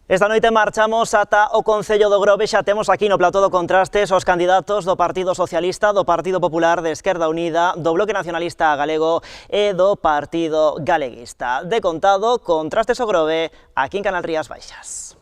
Esta noite marchamos ata o Concello do Grove, xa temos aquí no plató do Contrastes os candidatos do Partido Socialista, do Partido Popular, de Esquerda Unida, do Bloque Nacionalista Galego e do Partido Galeguista. De contado, Contrastes o Grove, aquí en Canal Rías Baixas.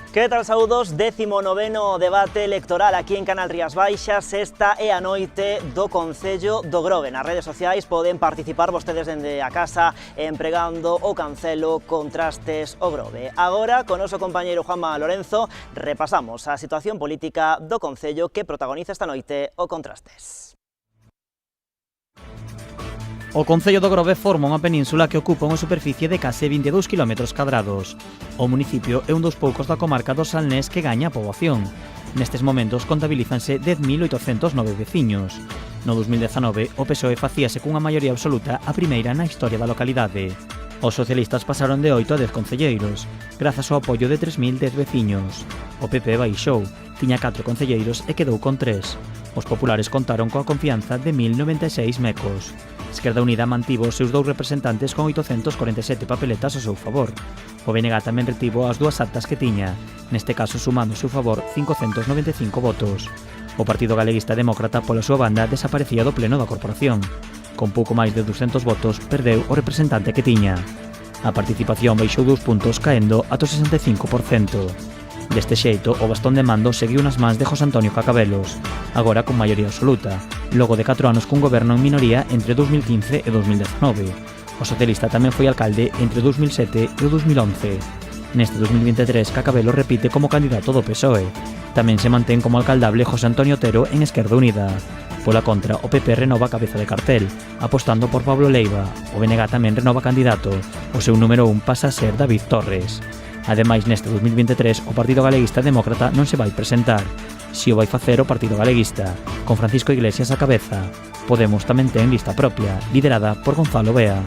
Que tal, saúdos? 19º debate electoral aquí en Canal Rías Baixas. Esta é a noite do Concello do Grove. Nas redes sociais poden participar vostedes dende a casa empregando o cancelo Contrastes o Grove. Agora, con noso compañeiro Juanma Lorenzo, repasamos a situación política do Concello que protagoniza esta noite o Contrastes. O Concello do Grove forma unha península que ocupa unha superficie de case 22 km². O municipio é un dos poucos da comarca do Salnés que gaña a poboación. Nestes momentos contabilízanse 10.809 veciños. No 2019, o PSOE facíase cunha maioría absoluta a primeira na historia da localidade. Os socialistas pasaron de 8 a 10 concelleiros, grazas ao apoio de 3.010 veciños. O PP baixou, tiña 4 concelleiros e quedou con 3. Os populares contaron coa confianza de 1.096 mecos. Esquerda Unida mantivo os seus 2 representantes con 847 papeletas ao seu favor. O BNG tamén retivo as 2 actas que tiña, neste caso sumando ao seu favor 595 votos. O Partido Galeguista Demócrata, pola súa banda, desaparecía do pleno da corporación. Con pouco máis de 200 votos, perdeu o representante que tiña. A participación baixou 2 puntos, caendo ata o 65%. Deste xeito, o bastón de mando seguiu nas mans de José Antonio Cacabelos, agora con maioría absoluta, logo de 4 anos cun goberno en minoría entre 2015 e 2019. O socialista tamén foi alcalde entre 2007 e 2011. Neste 2023, Cacabelos repite como candidato do PSOE. Tamén se mantén como alcaldable José Antonio Otero en Esquerda Unida. Pola contra, o PP renova cabeza de cartel, apostando por Pablo Leiva. O BNG tamén renova candidato. O seu número 1 pasa a ser David Torres. Ademais, neste 2023, o Partido Galeguista Demócrata non se vai presentar. Si o vai facer o Partido Galeguista, con Francisco Iglesias á cabeza. Podemos tamén ten lista propia, liderada por Gonzalo Bea.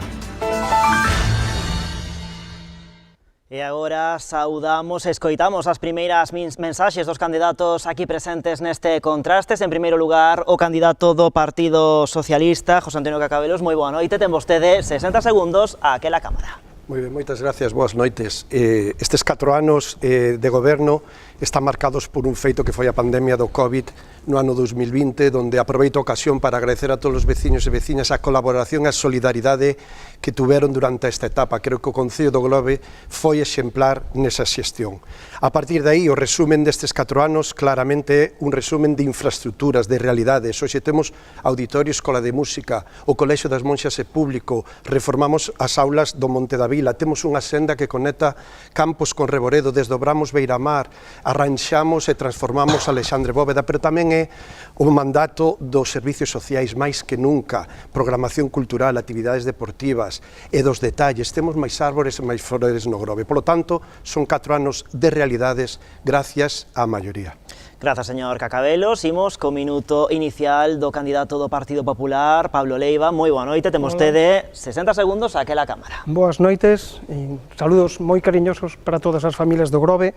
E agora saudamos e escoitamos as primeiras mensaxes dos candidatos aquí presentes neste Contrastes. En primeiro lugar, o candidato do Partido Socialista, José Antonio Cacabelos. Moi boa noite, ten vostede 60 segundos a aquela cámara. Moi ben, moitas gracias, boas noites. Estes 4 anos de goberno están marcados por un feito que foi a pandemia do COVID no ano 2020, donde aproveito a ocasión para agradecer a todos os veciños e veciñas a colaboración e a solidaridade que tuveron durante esta etapa. Creo que o Concello do Grove foi exemplar nesa xestión. A partir de aí, o resumen destes 4 anos claramente é un resumen de infraestructuras, de realidades. Hoxe temos auditorio, escola de música, o Colexio das Monxas é público, reformamos as aulas do Monte da Vila, temos unha senda que conecta Campos con Reboredo, desdobramos Beiramar, arranxamos e transformamos Alexandre Bóveda, pero tamén é o mandato dos servicios sociais máis que nunca, programación cultural, actividades deportivas e dos detalles. Temos máis árbores e máis flores no Grove. Por lo tanto, son 4 anos de realidades gracias á maioría. Grazas, señor Cacabelos. Imos co minuto inicial do candidato do Partido Popular, Pablo Leiva. Moi boa noite, ten vostede 60 segundos a aquela cámara. Boas noites e saludos moi cariñosos para todas as familias do Grove.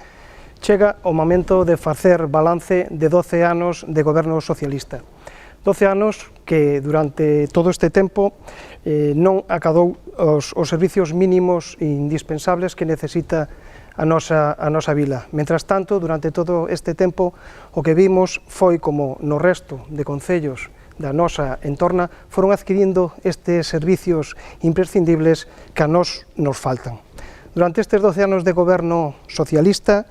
Chega o momento de facer balance de 12 anos de goberno socialista. 12 anos que durante todo este tempo non acadou os servicios mínimos e indispensables que necesita a nosa vila. Mentras tanto, durante todo este tempo, o que vimos foi como no resto de concellos da nosa entorna foron adquirindo estes servicios imprescindibles que a nos faltan. Durante estes 12 anos de goberno socialista,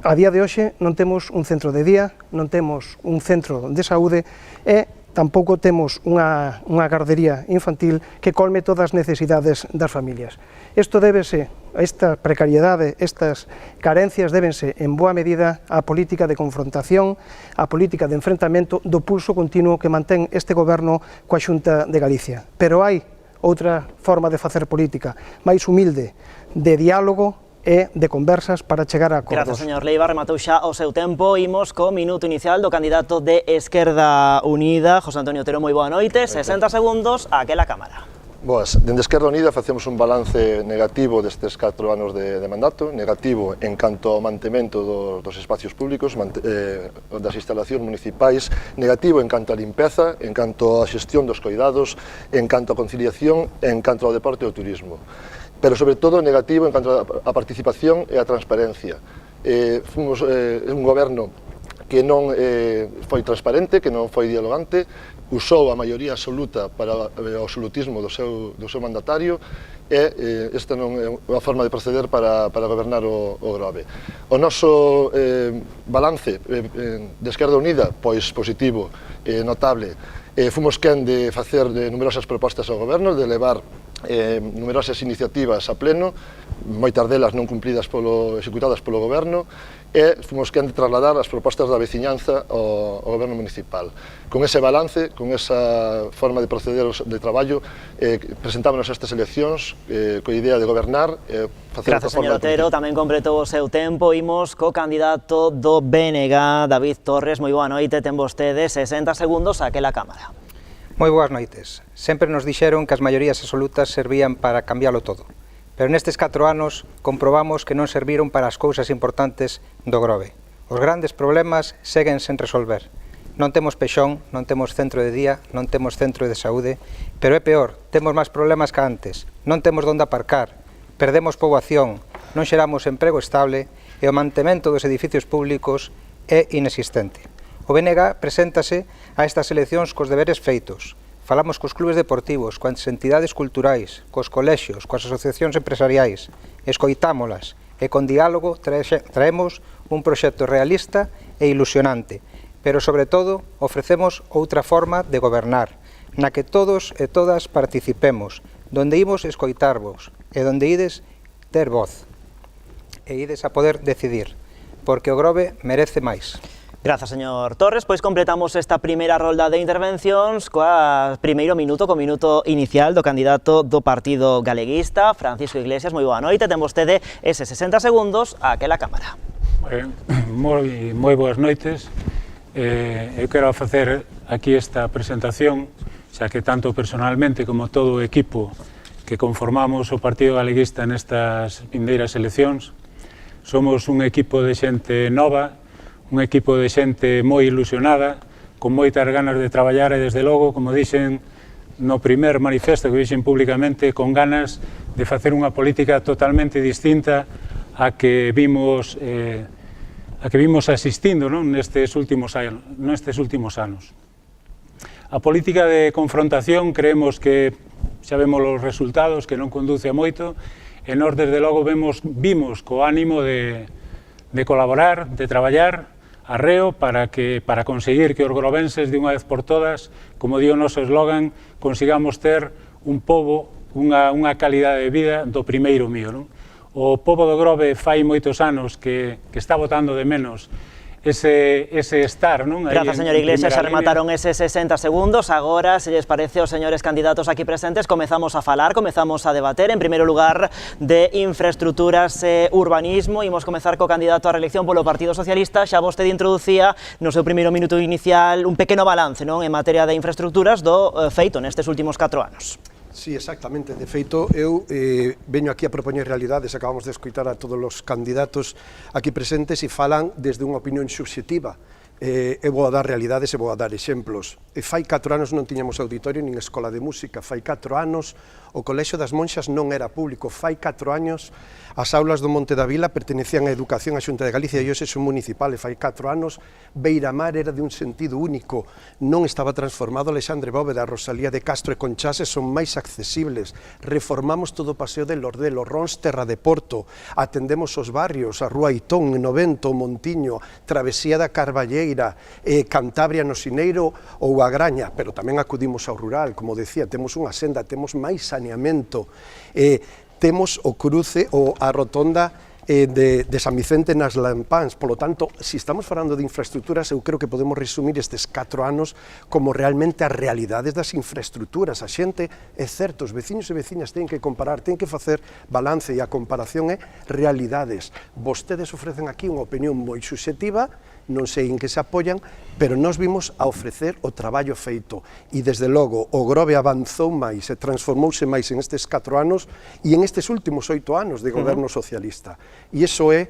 a día de hoxe non temos un centro de día, non temos un centro de saúde e tampouco temos unha gardería infantil que colme todas as necesidades das familias. Isto débese, esta precariedade, estas carencias débense en boa medida á política de confrontación, á política de enfrentamento do pulso continuo que mantén este goberno coa Xunta de Galicia. Pero hai outra forma de facer política, máis humilde, de diálogo e de conversas para chegar a acordos. Grazas, señor Leiva, rematou xa o seu tempo. Imos co minuto inicial do candidato de Esquerda Unida, José Antonio Otero. Moi boa noite, 60 segundos a aquela cámara. Boas, dende Esquerda Unida facemos un balance negativo destes 4 anos de mandato, negativo en canto ao mantemento dos espacios públicos, das instalacións municipais, negativo en canto á limpeza, en canto á xestión dos coidados, en canto á conciliación, en canto ao deporte e ao turismo. Pero, sobre todo, negativo en canto á participación e á transparencia. Fomos un goberno que non foi transparente, que non foi dialogante, usou a maioría absoluta para o absolutismo do seu mandatario e esta non é unha forma de proceder para gobernar o Grove. O noso balance de Esquerda Unida, pois positivo, notable. Fomos quen de facer numerosas propostas ao goberno, de levar numerosas iniciativas a pleno, moitas delas non cumplidas executadas polo goberno, e fomos quen de trasladar as propostas da veciñanza ao goberno municipal. Con ese balance, con esa forma de proceder de traballo, presentámonos a estas eleccións coa idea de gobernar e facer... Gracias, señor Otero, tamén completou o seu tempo. Imos co candidato do BNG, David Torres. Moi boa noite, ten vostede 60 segundos a aquela cámara. Moi boas noites. Sempre nos dixeron que as maiorías absolutas servían para cambialo todo. Pero nestes 4 anos comprobamos que non serviron para as cousas importantes do Grove. Os grandes problemas seguen sen resolver. Non temos pexón, non temos centro de día, non temos centro de saúde, pero é peor, temos máis problemas que antes. Non temos onde aparcar, perdemos poboación, non xeramos emprego estable e o mantemento dos edificios públicos é inexistente. O BNG preséntase a estas eleccións cos deberes feitos. Falamos cos clubes deportivos, coas entidades culturais, cos colexios, coas asociacións empresariais, escoitámolas e con diálogo traemos un proxecto realista e ilusionante, pero sobre todo ofrecemos outra forma de gobernar, na que todos e todas participemos, donde imos escoitarvos e donde ides ter voz e ides a poder decidir, porque o Grove merece máis. Grazas, señor Torres. Pois completamos esta primeira rolda de intervencións coa primeiro minuto, co minuto inicial do candidato do Partido Galeguista, Francisco Iglesias. Moi boa noite, ten vostede ese 60 segundos a aquela cámara. Moi boas noites. Eu quero facer aquí esta presentación, xa que tanto personalmente como todo o equipo que conformamos o Partido Galeguista nestas vindeiras eleccións, somos un equipo de xente nova, un equipo de xente moi ilusionada, con moitas ganas de traballar e, desde logo, como dixen no primer manifesto que dixen públicamente, con ganas de facer unha política totalmente distinta a que vimos asistindo nestes últimos anos. A política de confrontación creemos que xa vemos os resultados, que non conduce a moito, e nós, desde logo, vimos co ánimo de colaborar, de traballar arreo para conseguir que os grovenses, de unha vez por todas, como di o noso eslogan, consigamos ter un pobo, unha calidade de vida do primeiro mío. O pobo do Grove fai moitos anos que está botando de menos ese estar. Grazas, señor Iglesias, xa remataron eses 60 segundos. Agora, se lles parece aos señores candidatos aquí presentes, comezamos a falar, comezamos a debater. En primeiro lugar, de infraestructuras e urbanismo. Imos comezar co candidato á reelección polo Partido Socialista. Xa vostede introducía no seu primeiro minuto inicial un pequeno balance en materia de infraestructuras do feito nestes últimos 4 anos. Sí, exactamente. De feito, eu veño aquí a propoñer realidades. Acabamos de escoitar a todos os candidatos aquí presentes e falan desde unha opinión subxectiva. Eu vou a dar realidades e vou a dar exemplos. Fai 4 anos non tiñamos auditorio nin escola de música. Fai 4 anos o Colexio das Monxas non era público. Fai 4 anos as aulas do Monte da Vila pertenecían á Educación a Xunta de Galicia e hoxe son municipales. Fai 4 anos Beiramar era de un sentido único. Non estaba transformado. Alexandre Bóveda, Rosalía de Castro e Conchase son máis accesibles. Reformamos todo o Paseo de Lordelo, Rons, Terra de Porto. Atendemos os barrios, a Rúa Aitón, Novento, Montiño, Travesía da Carballeira, Cantabria no Sineiro ou a Graña, pero tamén acudimos ao rural, como decía, temos unha senda, temos máis saneamento, temos o cruce ou a rotonda de San Vicente nas Lampáns. Polo tanto, se estamos falando de infraestructuras, eu creo que podemos resumir estes 4 anos como realmente as realidades das infraestructuras. A xente, é certo, os veciños e veciñas ten que comparar, ten que facer balance, e a comparación é realidades. Vostedes ofrecen aquí unha opinión moi subxectiva, non sei en que se apoian, pero nós vimos a ofrecer o traballo feito e desde logo o Grove avanzou máis e transformouse máis en estes 4 anos e en estes últimos 8 anos de goberno socialista. E iso é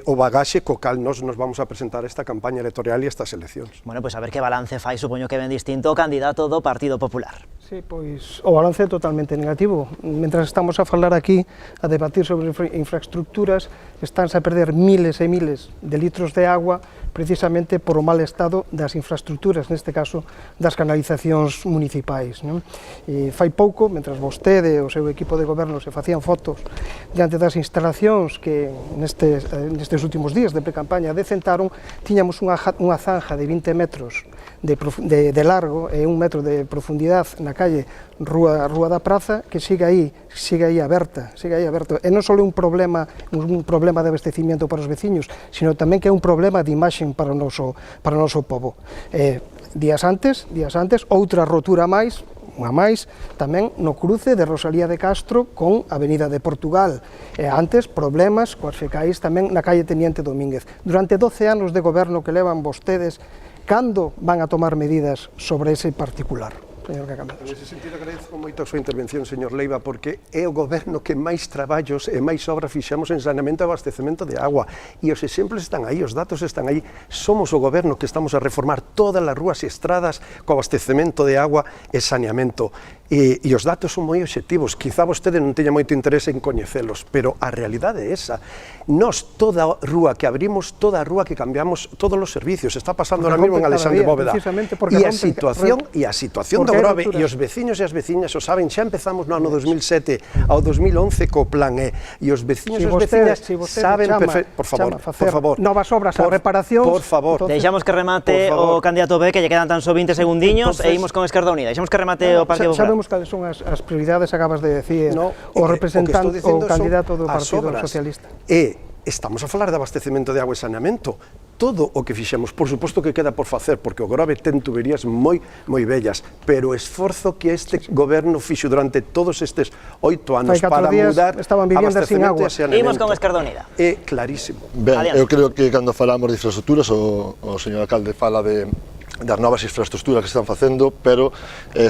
o bagaxe co cal nos vamos a presentar esta campaña electoral e estas eleccións. Bueno, pois a ver que balance fai, supoño que ben distinto o candidato do Partido Popular. Sí, pois o balance é totalmente negativo. Mentras estamos a falar aquí, a debatir sobre infraestructuras, estánse a perder miles e miles de litros de agua precisamente por o mal estado das infraestructuras, neste caso das canalizacións municipais. E fai pouco, mentras vostede e o seu equipo de goberno se facían fotos diante das instalacións que nestes últimos días de pre-campaña decentaron, tiñamos unha zanja de 20 metros de largo e 1 metro de profundidade na calle Rúa da Praza, que sigue aí aberta. E non só é un problema de abastecimiento para os veciños, sino tamén que é un problema de imaxe para o noso pobo. Días antes, outra rotura máis, unha máis, tamén no cruce de Rosalía de Castro con Avenida de Portugal. E antes, problemas coas fecais tamén na calle Teniente Domínguez. Durante 12 anos de goberno que levan vostedes, cando van a tomar medidas sobre ese particular? Señor Cacamados. En ese sentido, agradezo moito a súa intervención, señor Leiva, porque é o goberno que máis traballos e máis obra fixamos en saneamento e abastecemento de agua. E os exemplos están aí, os datos están aí. Somos o goberno que estamos a reformar todas as rúas e estradas co abastecemento de agua e saneamento. E os datos son moi obxectivos. Quizá vostede non teña moito interese en coñecelos, pero a realidade é esa. Nós, toda a rúa que abrimos, toda a rúa que cambiamos, todos os servicios, está pasando ahora mesmo en Alexandre Bóveda. E a situación do Grove e os veciños e as veciñas o saben, xa empezamos no ano 2007 ao 2011 co plan E, e os veciños e as veciñas saben por favor, novas obras a reparacións. Por favor. Deixamos que remate o candidato B, que lle quedan tan só 20 segundiños, e imos con Esquerda Unida. Deixamos que remate o Partido Popular. Sabemos cales son as prioridades, acabas de decir, o representante, o candidato do Partido Socialista. Estamos a falar de abastecemento de agua e saneamento. Todo o que fixemos, por suposto que queda por facer, porque o Grove ten tuberías moi bellas, pero o esforzo que este goberno fixo durante todos estes 8 anos para mudar abastecemento e saneamento. Imos con Esquerda Unida. É clarísimo. Ben, eu creo que cando falamos de infraestructuras, o señor alcalde fala das novas infraestructuras que están facendo, pero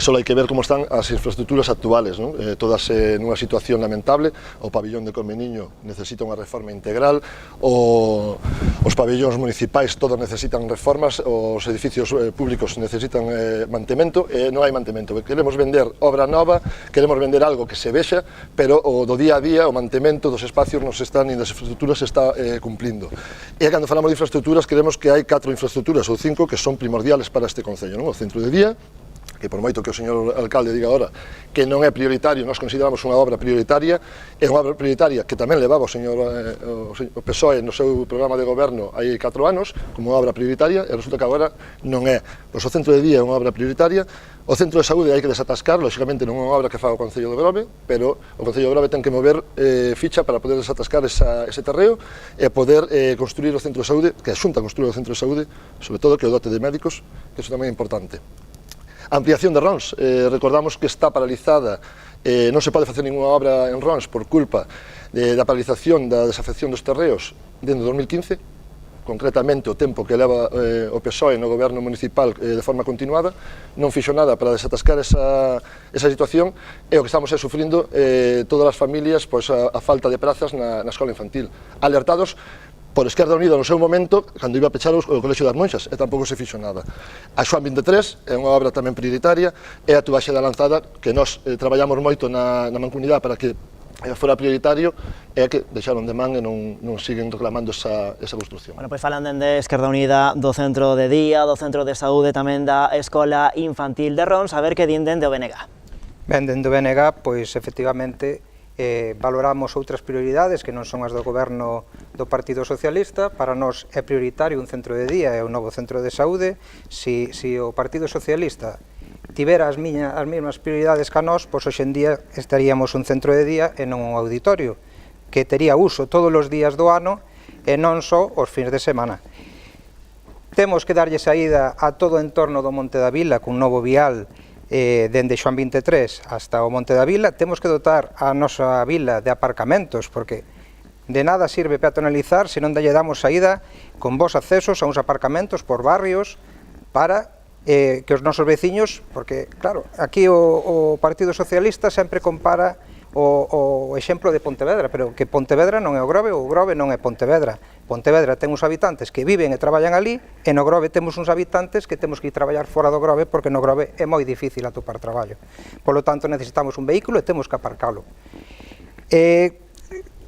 só hai que ver como están as infraestructuras actuales, non? Todas nunha situación lamentable. O pabillón de Comeniño necesita unha reforma integral, os pabillóns municipais todos necesitan reformas, os edificios públicos necesitan mantemento, e non hai mantemento. Queremos vender obra nova, queremos vender algo que se vexa, pero o do día a día, o mantemento dos espacios non se están, nin das infraestructuras se está cumplindo. E cando falamos de infraestructuras, queremos que hai 4 infraestructuras ou 5 que son primordiales para este concello, non? O centro de día, que por moito que o señor alcalde diga agora que non é prioritario, nós consideramos unha obra prioritaria, é unha obra prioritaria que tamén levaba o PSOE no seu programa de goberno hai 4 anos como unha obra prioritaria, e resulta que agora non é. Pois o centro de día é unha obra prioritaria. O centro de saúde hai que desatascar, lógicamente non é unha obra que faga o Concello de Grove, pero o Concello de Grove ten que mover ficha para poder desatascar ese terreo e poder construir o centro de saúde, que a Xunta construir o centro de saúde, sobre todo que o dote de médicos, que iso tamén é importante. A ampliación de Rons, recordamos que está paralizada, non se pode facer ninguna obra en Rons por culpa da paralización da desafección dos terreos dentro de 2015, concretamente o tempo que leva o PSOE no goberno municipal de forma continuada, non fixo nada para desatascar esa situación, e o que estamos sufrindo todas as familias a falta de prazas na escola infantil. Alertados por Esquerda Unida no seu momento, cando iba a pechar o Colexio das Monxas, e tampouco se fixo nada. A Xoán 23 é unha obra tamén prioritaria, é a tubaxe da Lanzada, que nós traballamos moito na Mancomunidade para que fora prioritario, é que deixaron de man e non siguen reclamando esa construcción. Bueno, pois falan dende Esquerda Unida do centro de día, do centro de saúde, tamén da Escola Infantil de Rons, a ver que din dende o BNG. Ben, dende o BNG, pois, efectivamente, valoramos outras prioridades que non son as do goberno do Partido Socialista. Para nós é prioritario un centro de día e un novo centro de saúde. Si o Partido Socialista tivera as mesmas prioridades que a nós, pois hoxe en día estaríamos un centro de día e non un auditorio, que tería uso todos os días do ano e non só os fins de semana. Temos que darlle saída a todo o entorno do Monte da Vila cun novo vial dende Xoán 23 hasta o Monte da Vila. Temos que dotar a nosa vila de aparcamentos, porque De nada sirve peatonalizar se non lle damos saída con bons accesos a uns aparcamentos por barrios para que os nosos veciños, porque, claro, aquí o Partido Socialista sempre compara o exemplo de Pontevedra, pero que Pontevedra non é o Grove non é Pontevedra. Pontevedra ten uns habitantes que viven e traballan ali, e no Grove temos uns habitantes que temos que ir traballar fora do Grove, porque no Grove é moi difícil atopar traballo. Por lo tanto, necesitamos un vehículo e temos que aparcalo.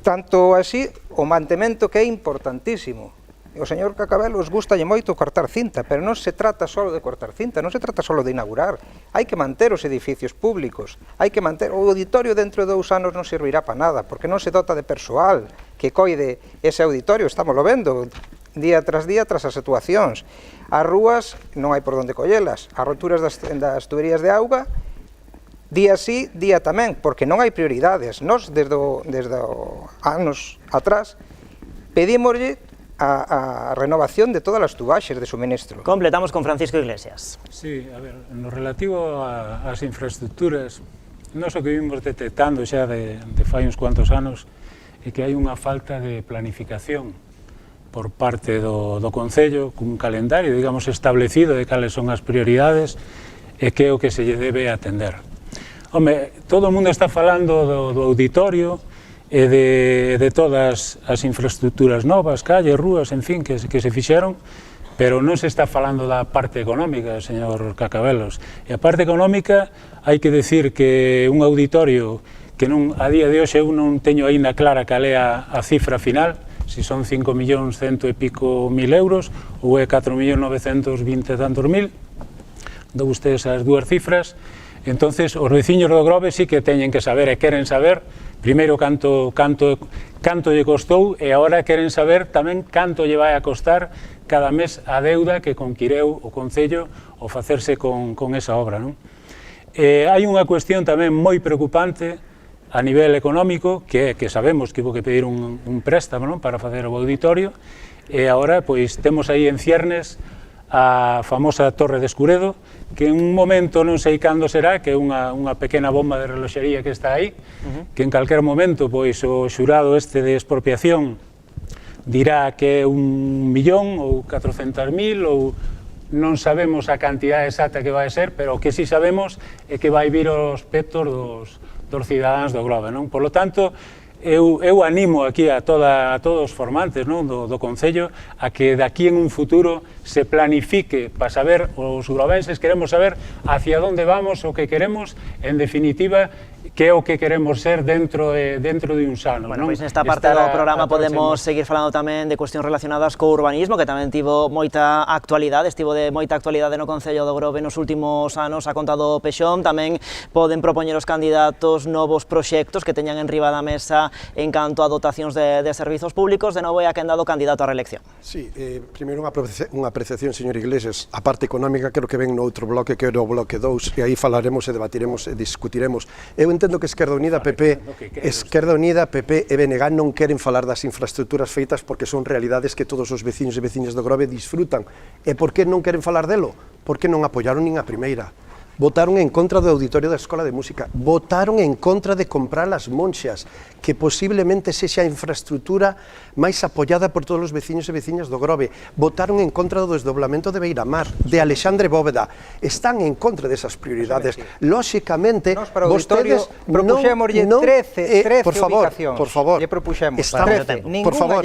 Tanto así, o mantemento que é importantísimo. O señor Cacabelos gustalle moito cortar cinta, pero non se trata só de cortar cinta, non se trata só de inaugurar. Hai que manter os edificios públicos, hai que manter o auditorio dentro de 2 anos non servirá para nada, porque non se dota de persoal que coide ese auditorio, estamos lo vendo día tras as situacións. As rúas non hai por onde collelas, as roturas das tuberías de auga, día sí, día tamén, porque non hai prioridades. Nos, desde anos atrás, pedímoslle a renovación de todas as tubaxes de suministro. Completamos con Francisco Iglesias. Sí, a ver, no relativo ás infraestructuras, nós o que vimos detectando xa de fai uns cuantos anos é que hai unha falta de planificación por parte do Concello, cun calendario, digamos, establecido de cales son as prioridades e que é o que se lle debe atender. Home, todo o mundo está falando do auditorio e de todas as infraestructuras novas, calles, rúas, en fin, que se fixeron, pero non se está falando da parte económica, señor Cacabelos. E a parte económica, hai que decir que un auditorio que a día de hoxe eu non teño aínda clara cal é a cifra final, se son 5.100.000 e pico euros ou é 4.920 e tantos mil, dou ustedes as dúas cifras. Entonces, os veciños do Grove sí que teñen que saber e queren saber primeiro canto lle costou e agora queren saber tamén canto lle vai a costar cada mes a deuda que conquireu o Concello ao facerse con esa obra, non? Hai unha cuestión tamén moi preocupante a nivel económico, que sabemos que houve que pedir un préstamo, non, para facer o auditorio, e agora pois temos aí en ciernes a famosa Torre de Escuredo, que en un momento non sei cando será, que é unha pequena bomba de reloxería que está aí, que en calquer momento pois o xurado este de expropiación dirá que é 1.000.000 ou 400.000 ou non sabemos a cantidade exacta que vai ser, pero o que sí sabemos é que vai vir aos petos dos cidadáns do Grove, non? Por lo tanto, eu animo aquí a todos os formantes, non, do Concello a que daqui en un futuro se planifique para saber, os grovenses queremos saber hacia onde vamos, o que queremos, en definitiva, que é o que queremos ser dentro de uns anos. Bueno, pois nesta parte do programa podemos seguir falando tamén de cuestións relacionadas co urbanismo, que tamén tivo moita actualidade, estivo de moita actualidade no Concello do Grove nos últimos anos, ha contado Pexón, tamén poden propoñer os candidatos novos proxectos que teñan en riba da mesa en canto a dotacións de servizos públicos. De novo é a quen dado candidato á reelección. Sí, primeiro unha apreciación, señor Iglesias, a parte económica creo que ven no outro bloque, que é o bloque 2, e aí falaremos e debatiremos e discutiremos. Eu entendo que Esquerda Unida, PP e BNG non queren falar das infraestructuras feitas porque son realidades que todos os veciños e veciñas do Grove disfrutan. E por que non queren falar delo? Porque non apoiaron nin a primeira. Votaron en contra do auditorio da Escola de Música, votaron en contra de comprar as Monxas, que posiblemente sexa a infraestructura máis apoiada por todos os veciños e veciñas do Grove, votaron en contra do desdoblamento de Beiramar, de Alexandre Bóveda, están en contra desas prioridades. Lóxicamente, vostedes propuxémoslle 13 ubicacións. Por favor, lle propuxemos 13, por favor,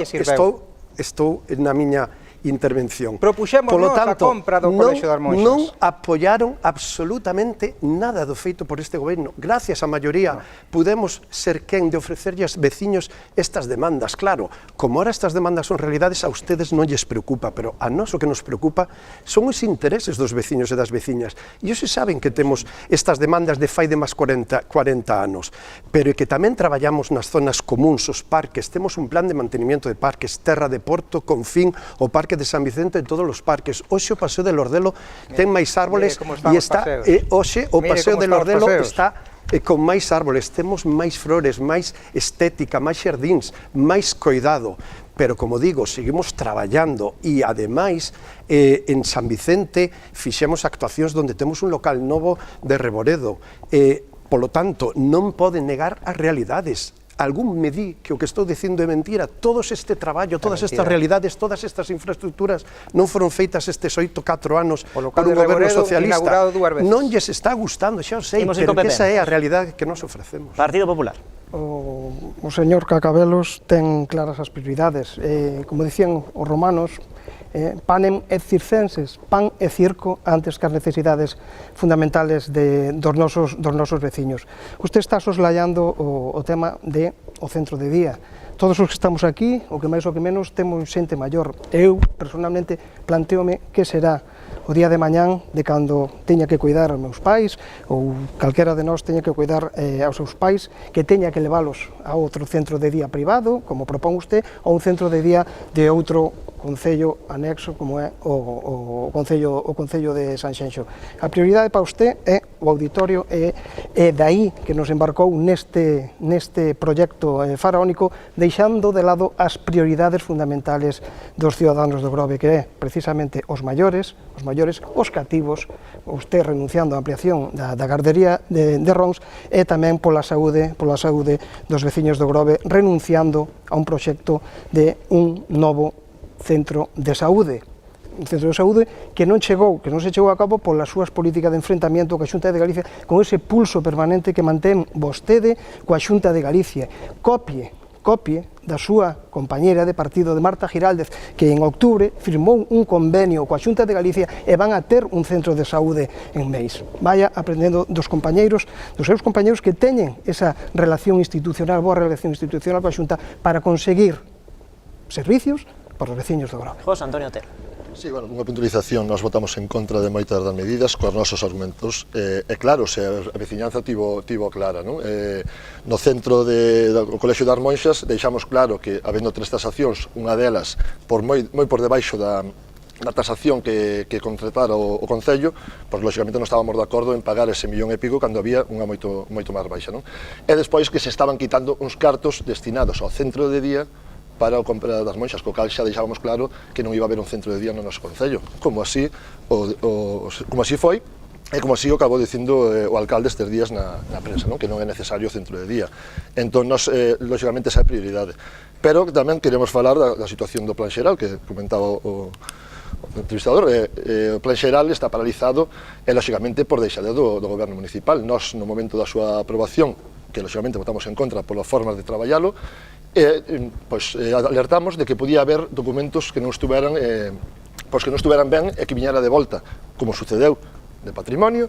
estou na miña intervención. Propuxémonos a compra do Colexio das Monxas. Non apoiaron absolutamente nada do feito por este goberno. Gracias á maioría pudemos ser quen de ofrecerlle aos veciños estas demandas. Claro, como ahora estas demandas son realidades, a ustedes non lles preocupa, pero a nós o que nos preocupa son os intereses dos veciños e das veciñas. E se saben que temos estas demandas de fai de máis 40 anos, pero que tamén traballamos nas zonas comuns, os parques, temos un plan de mantenimiento de parques, Terra de Porto, Confín, o Parque de San Vicente, en todos os parques. Hoxe o Paseo de Lordelo ten máis árboles e está hoxe o Paseo de Lordelo está con máis árboles, temos máis flores, máis estética, máis xardíns, máis coidado. Pero, como digo, seguimos traballando e, ademais, en San Vicente fixemos actuacións onde temos un local novo de Reboredo. Polo tanto, non poden negar as realidades. algún me di que o que estou dicindo é mentira. Todo este traballo, todas estas realidades, todas estas infraestructuras non foron feitas estes 4 anos por un goberno socialista. Non lles está gustando, xa o sei, pero que esa é a realidade que nos ofrecemos. Partido Popular. O señor Cacabelos ten claras as prioridades. Como dicían os romanos, panem et circenses, pan e circo antes que as necesidades fundamentales dos nosos veciños. Usted está soslayando o tema do centro de día. Todos os que estamos aquí, o que máis ou que menos, temos xente maior. Eu, personalmente, planteome que será o día de mañán de cando teña que cuidar aos meus pais, ou calquera de nós teña que cuidar aos seus pais, que teña que leválos a outro centro de día privado, como propón usted, ou un centro de día de outro concello anexo, como é o concello de Sanxenxo. A prioridade para usted é o auditorio, e dai que nos embarcou neste proxecto faraónico, deixando de lado as prioridades fundamentales dos ciudadanos do Grove, que é precisamente os maiores, os cativos, usted renunciando á ampliación da gardería de Rons, e tamén pola saúde dos veciños do Grove, renunciando a un proxecto de un novo centro de saúde, que non se chegou a cabo polas súas políticas de enfrentamento coa Xunta de Galicia, con ese pulso permanente que mantén vostede coa Xunta de Galicia. Copie da súa compañera de partido, de Marta Giraldez, que en outubro firmou un convenio coa Xunta de Galicia e van a ter un centro de saúde en Meis. Vaya aprendendo dos seus compañeiros que teñen esa relación institucional, boa relación institucional coa Xunta, para conseguir servicios para os veciños do Grove. José Antonio Otero. Sí, bueno, unha puntualización, nós votamos en contra de moitas das medidas cos nosos argumentos, e claro, se a veciñanza tivo clara, non? No centro do Colexio das Monxas deixamos claro que, habendo 3 tasacións, unha delas moi por debaixo da tasación que contratara o Concello, pois lógicamente non estábamos de acordo en pagar ese millón e pico cando había unha moito máis baixa, non? E despois que se estaban quitando uns cartos destinados ao centro de día para o compra das Monxas, co cal xa deixábamos claro que non iba a haber un centro de día no noso Concello, como así foi, e como así o acabou dicindo o alcalde estes días na prensa, non? Que non é necesario o centro de día. Entón, lógicamente, esa é a prioridade. Pero tamén queremos falar da situación do plan xeral, que comentaba o entrevistador. O plan xeral está paralizado, e, lógicamente, por deixade do goberno municipal. Nós, no momento da súa aprobación, que, lógicamente, votamos en contra polas formas de traballalo, alertamos de que podía haber documentos que non estuveran ben e que viñera de volta, como sucedeu de patrimonio,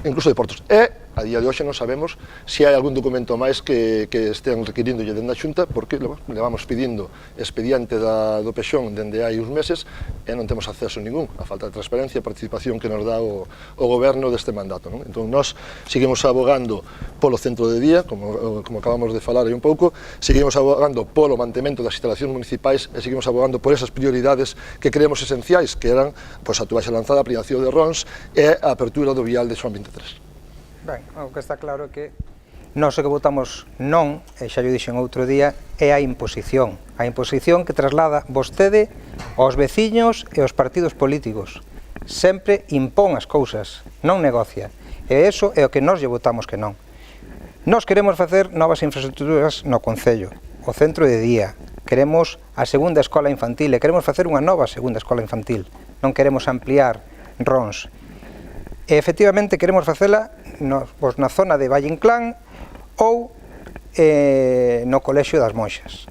incluso de portos. E, a día de hoxe, non sabemos se hai algún documento máis que estean requirindo dende a Xunta, porque levamos pedindo expediente do Pexón dende hai uns meses e non temos acceso ningún, a falta de transparencia e participación que nos dá o goberno deste mandato, non? Entón, nós seguimos abogando polo centro de día, como acabamos de falar aí un pouco, seguimos abogando polo mantemento das instalacións municipais e seguimos abogando por esas prioridades que creemos esenciais, que eran a túbaixa lanzada, a ampliación de Rons e a apertura do vial de Xoán 23. Ben, o que está claro é que nós o que votamos non, e xa lle dixen outro día, é a imposición que traslada vostede aos veciños e aos partidos políticos. Sempre impón as cousas, non negocia, e iso é o que nós lle votamos que non. Nós queremos facer novas infraestructuras no Concello, o centro de día, queremos a segunda escola infantil e queremos facer unha nova segunda escola infantil, non queremos ampliar Rons. E, efectivamente, queremos facela na zona de Valle Inclán ou no Colexio das Monxas.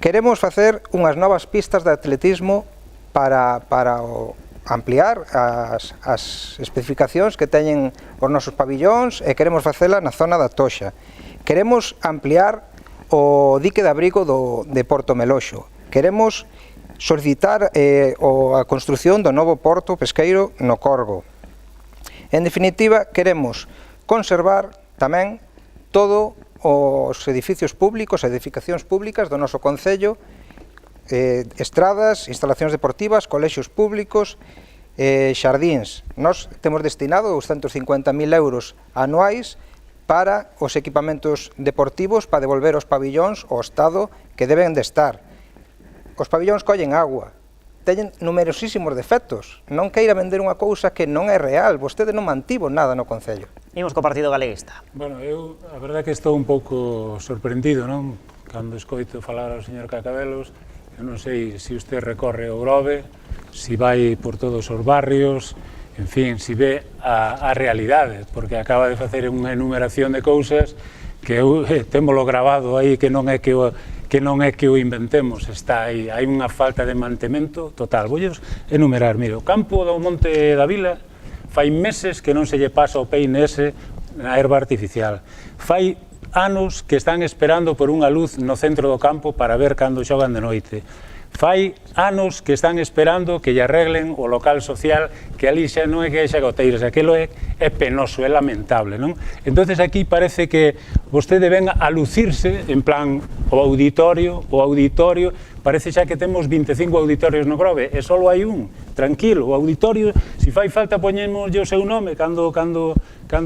Queremos facer unhas novas pistas de atletismo para ampliar as especificacións que teñen os nosos pabillóns, e queremos facela na zona da Toxa. Queremos ampliar o dique de abrigo de Porto Meloxo. Queremos solicitar a construción do novo porto pesqueiro no Corgo. En definitiva, queremos conservar tamén todos os edificios públicos, as edificacións públicas do noso Concello, estradas, instalacións deportivas, colexios públicos, xardíns. Nós temos destinado 250.000 euros anuais para os equipamentos deportivos, para devolver os pabillóns ao estado que deben de estar. Os pabillóns collen agua, teñen numerosísimos defectos. Non queira vender unha cousa que non é real. Vostede non mantivo nada no Concello. Imos co Partido Galeguista. Bueno, eu a verdade que estou un pouco sorprendido, non? Cando escoito falar ao señor Cacabelos, eu non sei se usted recorre o Grove, se vai por todos os barrios, en fin, se ve a realidade, porque acaba de facer unha enumeración de cousas que eu témolo grabado aí, que non é que o inventemos, está aí, hai unha falta de mantemento total. Voulles enumerar, mire, o campo do Monte da Vila fai meses que non se lle pasa o peine ese na herba artificial. Fai anos que están esperando por unha luz no centro do campo para ver cando xogan de noite. Fai anos que están esperando que lle arreglen o local social, que ali xa non é que xa goteiras, aquilo é penoso, é lamentable, non? Entonces aquí parece que vostede ven a lucirse en plan o auditorio, parece xa que temos 25 auditorios no Grove, e só hai un, tranquilo, o auditorio, se fai falta poñemos o seu nome cando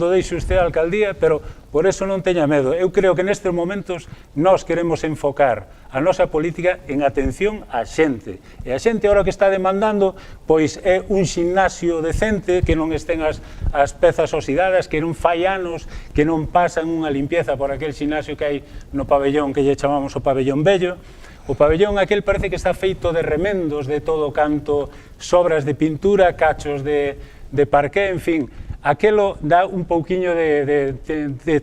deixe usted a alcaldía, pero por eso non teña medo. Eu creo que nestes momentos nós queremos enfocar a nosa política en atención á xente. E a xente agora que está demandando, pois é un ximnasio decente, que non estén as pezas oxidadas, que non fai anos, que non pasan unha limpieza por aquel ximnasio que hai no pabellón que lle chamamos o pabellón vello. O pabellón aquel parece que está feito de remendos de todo canto, sobras de pintura, cachos de parqué, en fin. Aquelo dá un pouquiño de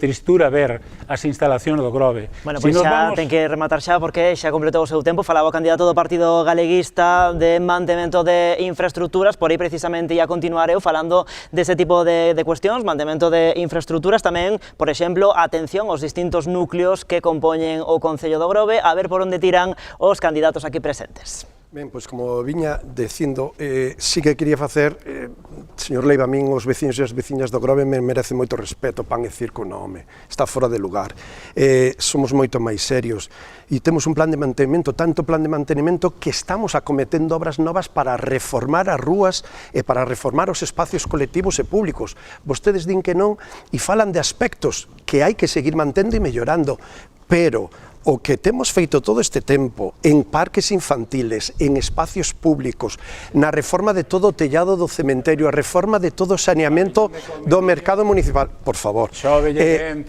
tristura ver as instalacións do Grove. Bueno, pois xa ten que rematar xa porque xa completou o seu tempo. Falaba o candidato do Partido Galeguista de mantemento de infraestructuras, por aí precisamente ia continuar eu falando dese tipo de cuestións, mantemento de infraestructuras, tamén, por exemplo, atención aos distintos núcleos que compoñen o Concello do Grove, a ver por onde tiran os candidatos aquí presentes. Ben, pois como viña dicindo, sí que quería facer, señor Leiva, a min os veciños e as veciñas do Grove me merece moito respeto, pan e circo no home, está fora de lugar. Somos moito máis serios e temos un plan de mantenimento, tanto plan de mantenimento que estamos acometendo obras novas para reformar as rúas e para reformar os espacios colectivos e públicos. Vostedes din que non e falan de aspectos que hai que seguir mantendo e mellorando, pero o que temos feito todo este tempo en parques infantiles, en espacios públicos, na reforma de todo o tellado do cementerio, a reforma de todo o saneamento do mercado municipal, por favor,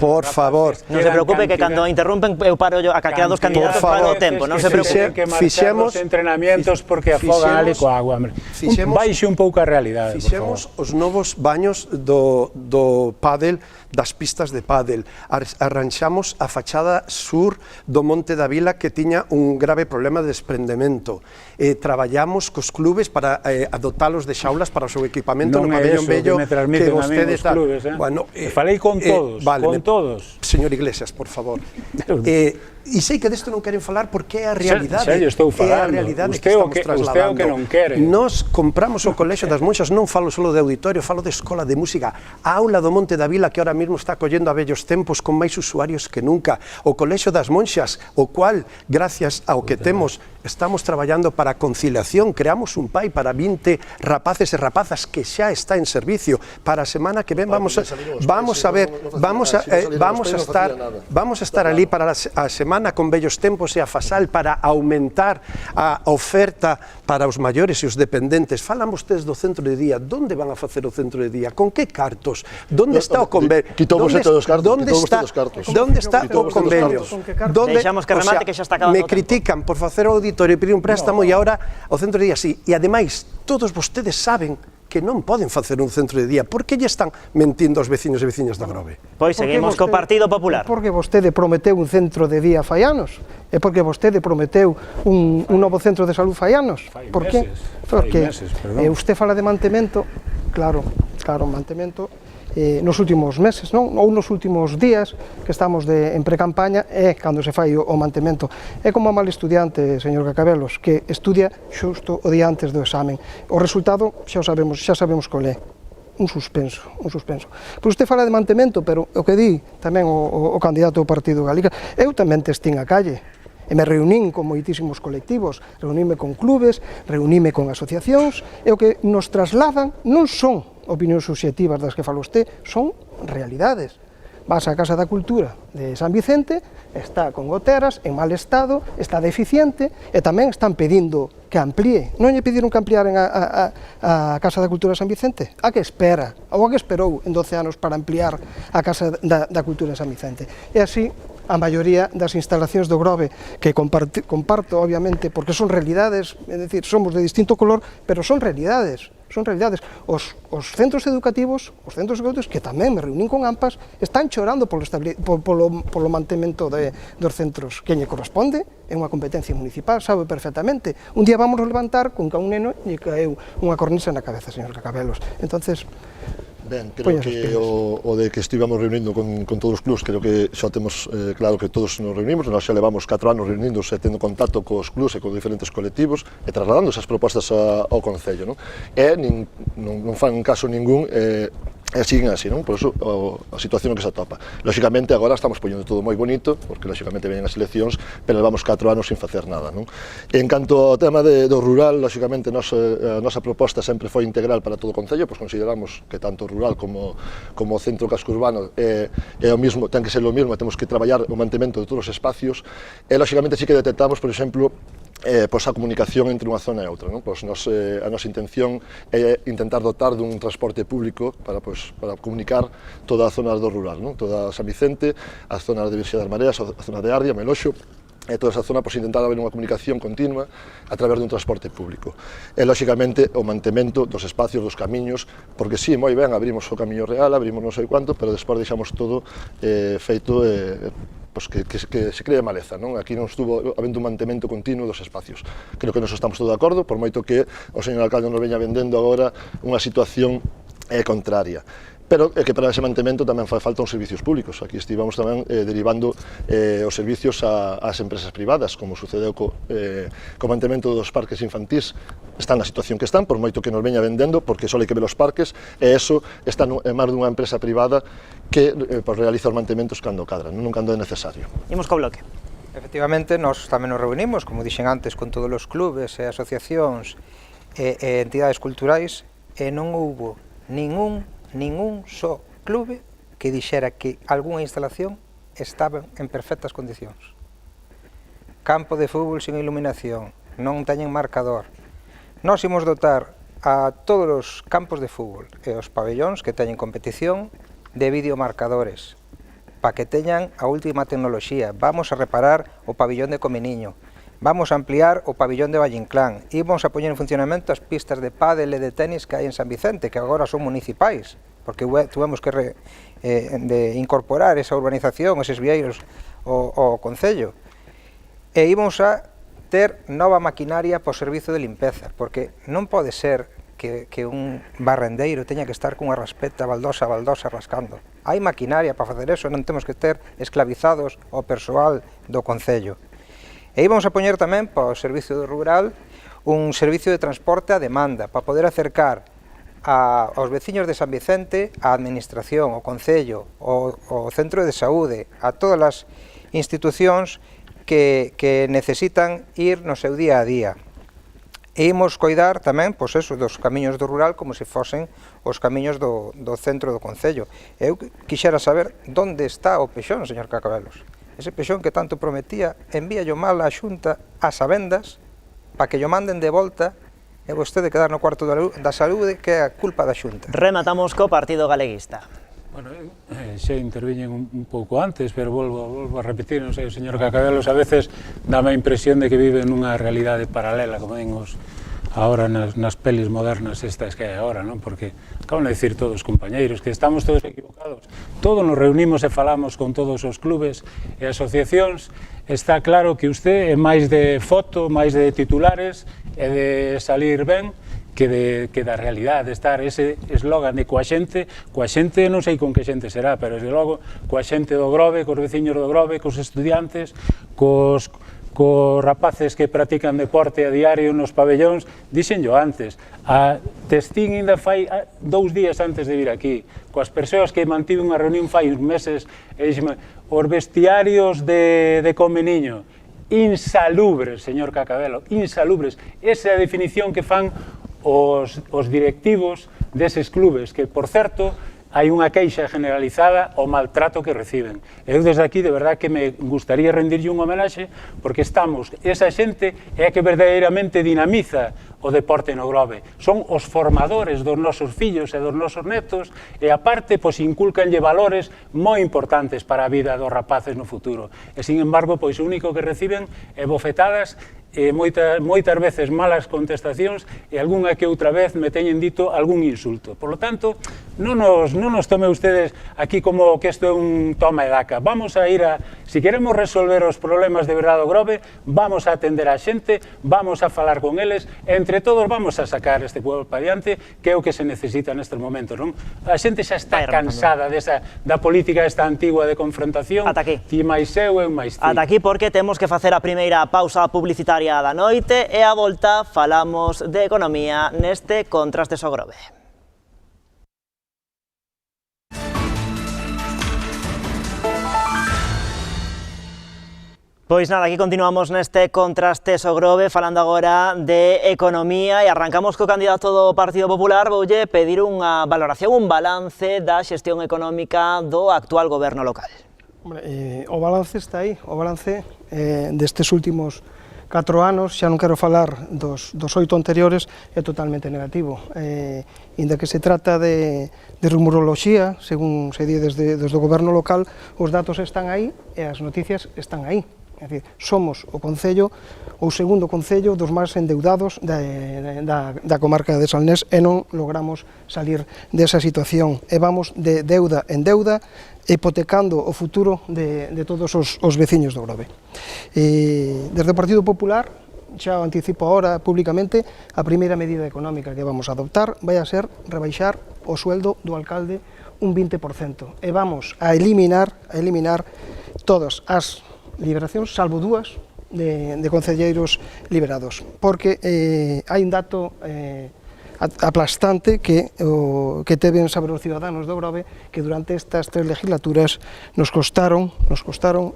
por favor. Non se preocupe que cando interrumpen eu paro a calquera dos candidatos paro o tempo, non se preocupe. Fixemos entrenamientos porque afogan ali coa agua, baixe un pouco a realidade, por favor. Fixemos os novos baños do pádel, das pistas de pádel, arranxamos a fachada sur do Monte da Vila que tiña un grave problema de desprendemento. Traballamos cos clubes para adotalos de xaulas para o seu equipamento no pabellón bello que vostede está. Bueno, falei con todos, con todos. Señor Iglesias, por favor. E sei que desto non queren falar porque é a realidade. Xa estou falando. É a realidade que estamos trasladando. Usted o que non quere. Nós compramos o Colexio das Monxas, non falo só de auditorio, falo de escola de música. A aula do Monte da Vila que ahora mesmo está collendo a vellos tempos con máis usuarios que nunca. O Colexio das Monxas, o cual, gracias ao que temos, estamos traballando para a conciliación. Creamos un PAI para 20 rapaces e rapazas que xa está en servicio. Para a semana que ven vamos a estar ali para a semana con vellos tempos e a Fasal para aumentar a oferta para os maiores e os dependentes. Falan vostedes do centro de día. Donde van a facer o centro de día? Con que cartos? Donde está o convenio? Donde está o convenio? Deixamos que remate que xa está acabando. Me critican por facer o auditorio e pedir un préstamo e agora o centro de día sí. E ademais, todos vostedes saben que non poden facer un centro de día. Por que lle están mentindo aos veciños e veciñas do Grove? Pois seguimos co Partido Popular. Porque vostede prometeu un centro de día fai anos. É porque vostede prometeu un novo centro de salud fai anos. Por que? Porque usted fala de mantemento, claro, mantemento nos últimos meses, non? Ou nos últimos días que estamos en precampaña é cando se fai o mantemento. É como a mal estudiante, señor Cacabelos, que estudia xusto o día antes do examen. O resultado xa sabemos qual é. Un suspenso. Pois usted fala de mantemento, pero o que di tamén o candidato do Partido Galiga, eu tamén testín a calle. E me reunín con moitísimos colectivos, reuníme con clubes, reuníme con asociacións, e o que nos trasladan non son opinións subxectivas das que fala usted, son realidades. Vas á Casa da Cultura de San Vicente, está con goteras, en mal estado, está deficiente, e tamén están pedindo que amplíe. Non lle pediron que ampliaren a Casa da Cultura de San Vicente? A que espera, ou a que esperou en 12 anos para ampliar a Casa da Cultura de San Vicente? E así, a maioría das instalacións do Grove, que comparto, obviamente, porque son realidades, é dicir, somos de distinto color, pero son realidades. Os centros educativos, que tamén me reunín con AMPAs, están chorando polo mantemento dos centros. Que lle corresponde é unha competencia municipal, sabe perfectamente. Un día vamos a levantar con que a un neno lle caeu unha cornisa na cabeza, señor Cacabelos. Entonces, ben, creo que o de que estivamos reunindo con todos os clubs, creo que xa temos claro que todos nos reunimos, nós xa levamos 4 anos reunindo-se, tendo contacto cos clubs e con diferentes colectivos e trasladando esas propostas ao Concello, non? E non fan caso ningún e siguen así, non? Por iso a situación que se atopa. Lóxicamente agora estamos poñendo todo moi bonito, porque lóxicamente venen as eleccións, pero levamos 4 anos sin facer nada, non? En canto ao tema do rural, lóxicamente a nosa proposta sempre foi integral para todo o Concello, pois consideramos que tanto o rural como o centro casco urbano é o mismo, ten que ser o mismo, temos que traballar o mantemento de todos os espacios, e lóxicamente sí que detectamos, por exemplo, pois a comunicación entre unha zona e outra, non? Pois a nosa intención é intentar dotar dun transporte público para comunicar toda a zona do rural, non? Toda San Vicente, a zona de Virxe das Mareas, a zona de Ardia, Meloxo, e toda esa zona, pois intentar haber unha comunicación continua a través dun transporte público. E, lóxicamente, o mantemento dos espacios, dos camiños, porque sí, moi ben, abrimos o camiño real, abrimos non sei cuánto, pero despois deixamos todo feito pois que se cree maleza, non? Aquí non estuvo habendo un mantemento continuo dos espacios. Creo que nos estamos todos de acordo, por moito que o señor alcalde nos veña vendendo agora unha situación contraria. Pero que para ese mantemento tamén fai falta uns servicios públicos. Aquí estivamos tamén derivando os servicios ás empresas privadas, como sucedeu co mantemento dos parques infantís. Están na situación que están, por moito que nos veña vendendo, porque só hai que ver os parques, e eso está en mar dunha empresa privada que realiza os mantementos cando cadra, non cando é necesario. Imos co bloque. Efectivamente, nós tamén nos reunimos, como dixen antes, con todos os clubes e asociacións e entidades culturais, e non houbo ningún só clube que dixera que algunha instalación estaba en perfectas condicións. Campo de fútbol sin iluminación, non teñen marcador. Nós imos dotar a todos os campos de fútbol e os pabellóns que teñen competición de videomarcadores para que teñan a última tecnoloxía. Vamos a reparar o pabellón de Comeniño, vamos a ampliar o pabellón de Vallinclán, íbamos a poñer en funcionamento as pistas de pádel e de tenis que hai en San Vicente, que agora son municipais, porque tuvemos que incorporar esa urbanización, eses vieiros ao Concello. E íbamos a ter nova maquinaria para o servizo de limpeza, porque non pode ser que un barrendeiro teña que estar cunha raspeta baldosa rascando. Hai maquinaria para facer eso, non temos que ter esclavizados o persoal do Concello. E íbamos a poñer tamén para o servicio rural un servicio de transporte a demanda, para poder acercar aos veciños de San Vicente, a administración, o Concello, o centro de saúde, a todas as institucións que necesitan ir no seu día a día. E imos coidar tamén, pois eso, dos camiños do rural como se fosen os camiños do centro do Concello. Eu quixera saber onde está o pexón, señor Cacabelos. Ese pexón que tanto prometía, envíallo mal á Xunta ás abendas para que yo manden de volta e vostede quedar no cuarto da saúde, que é a culpa da Xunta. Rematamos co Partido Galeguista. Bueno, xa interviñen un pouco antes, pero volvo a repetir, non sei, o señor Cacabelos a veces dame a impresión de que vive nunha realidade paralela, como din ahora nas pelis modernas estas que hai agora, non? Porque acaban de decir todos os compañeiros que estamos todos equivocados. Todos nos reunimos e falamos con todos os clubes e asociacións. Está claro que usted é máis de foto, máis de titulares e de salir ben que da realidade, de estar ese eslogan de coa xente non sei con que xente será, pero desde logo coa xente do Grove, cos veciños do Grove, cos estudiantes, cos rapaces que practican deporte a diario nos pabellóns. Dixenllo antes, a Testín ainda fai 2 días antes de vir aquí, coas persoas que mantive unha reunión fai uns meses, e dixeme, os vestiarios de Comeniño, insalubres, señor Cacabelo, insalubres. Esa é a definición que fan os directivos deses clubes, que, por certo, hai unha queixa generalizada ao maltrato que reciben. Eu desde aquí, de verdad, que me gustaría rendirlle un homenaxe, porque esa xente é a que verdadeiramente dinamiza o deporte no Grove. Son os formadores dos nosos fillos e dos nosos netos, e aparte, pois, inculcanlle valores moi importantes para a vida dos rapaces no futuro. E, sin embargo, pois, o único que reciben é bofetadas, e moitas veces malas contestacións e algunha que outra vez me teñen dito algún insulto. Por lo tanto, non nos tome ustedes aquí como que isto é un toma e daca. Vamos a ir si queremos resolver os problemas de verdade do Grove, vamos a atender a xente, vamos a falar con eles, e entre todos vamos a sacar este pueblo para diante, que é o que se necesita nestes momentos, non? A xente xa está cansada da política esta antigua de confrontación. Ata aquí. Ti máis eu máis ti. Ata aquí, porque temos que facer a primeira pausa publicitaria da noite, e a volta falamos de economía neste Contrastes ao Grove. Pois nada, aquí continuamos neste Contrastes ao Grove, falando agora de economía, e arrancamos co candidato do Partido Popular. Voulle pedir unha valoración, un balance da xestión económica do actual goberno local. O balance está aí, o balance destes últimos 4 anos, xa non quero falar dos 8 anteriores, é totalmente negativo. Inda que se trata de rumoroloxía, según se di desde o goberno local, os datos están aí e as noticias están aí. É dicir, somos o concello, o segundo concello dos máis endeudados da comarca de Salnés, e non logramos salir desa situación. E vamos de deuda en deuda, hipotecando o futuro de todos os veciños do Grove. Desde o Partido Popular, xa o anticipo ahora públicamente, a primeira medida económica que vamos a adoptar vai a ser rebaixar o sueldo do alcalde un 20%, e vamos a eliminar todas as liberacións, salvo 2 de concelleiros liberados, porque hai un dato aplastante que deben saber os ciudadanos do Grove, que durante estas 3 legislaturas nos costaron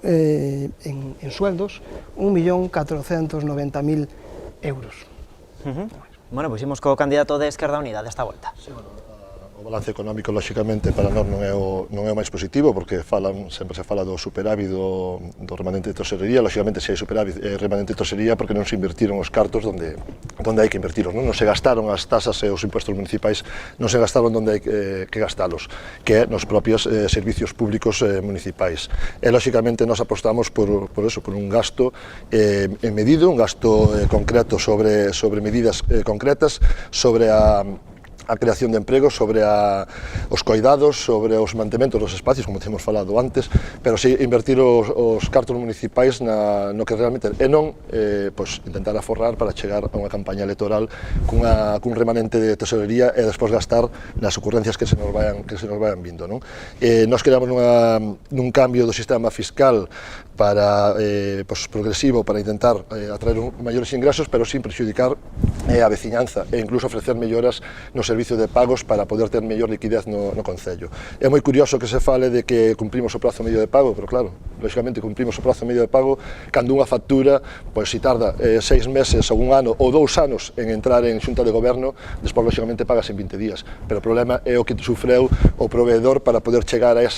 en sueldos 1.490.000 euros. Bueno, pois imos co candidato de Esquerda Unida desta volta. O balance económico, lóxicamente, para nós non é o máis positivo, porque sempre se fala do superávit do remanente de tesorería. Lóxicamente, se hai superávit e remanente de tesorería, porque non se invertiron os cartos onde hai que invertiros, non se gastaron as tasas e os impuestos municipais, non se gastaron onde hai que gastalos, que é nos propios servicios públicos municipais. E, lóxicamente, nós apostamos por un gasto medido, un gasto concreto sobre medidas concretas, sobre a creación de empregos, sobre os coidados, sobre os mantementos dos espacios, como temos falado antes, pero si invertir os cartos municipais no que realmente é, non intentar aforrar para chegar a unha campaña electoral cun remanente de tesorería e despois gastar nas ocurrencias que se nos vayan vindo. Nós queremos nun cambio do sistema fiscal progresivo, para intentar atraer maiores ingresos, pero sin prexudicar a veciñanza, e incluso ofrecer melloras no servicio de pagos para poder ter mellor liquidez no concello. É moi curioso que se fale de que cumprimos o prazo medio de pago, pero claro, lógicamente cumprimos o prazo medio de pago cando unha factura, pois se tarda 6 meses ou 1 ano ou 2 anos en entrar en xunta de goberno, despois lógicamente pagas en 20 días, pero o problema é o que sufreu o proveedor para poder chegar a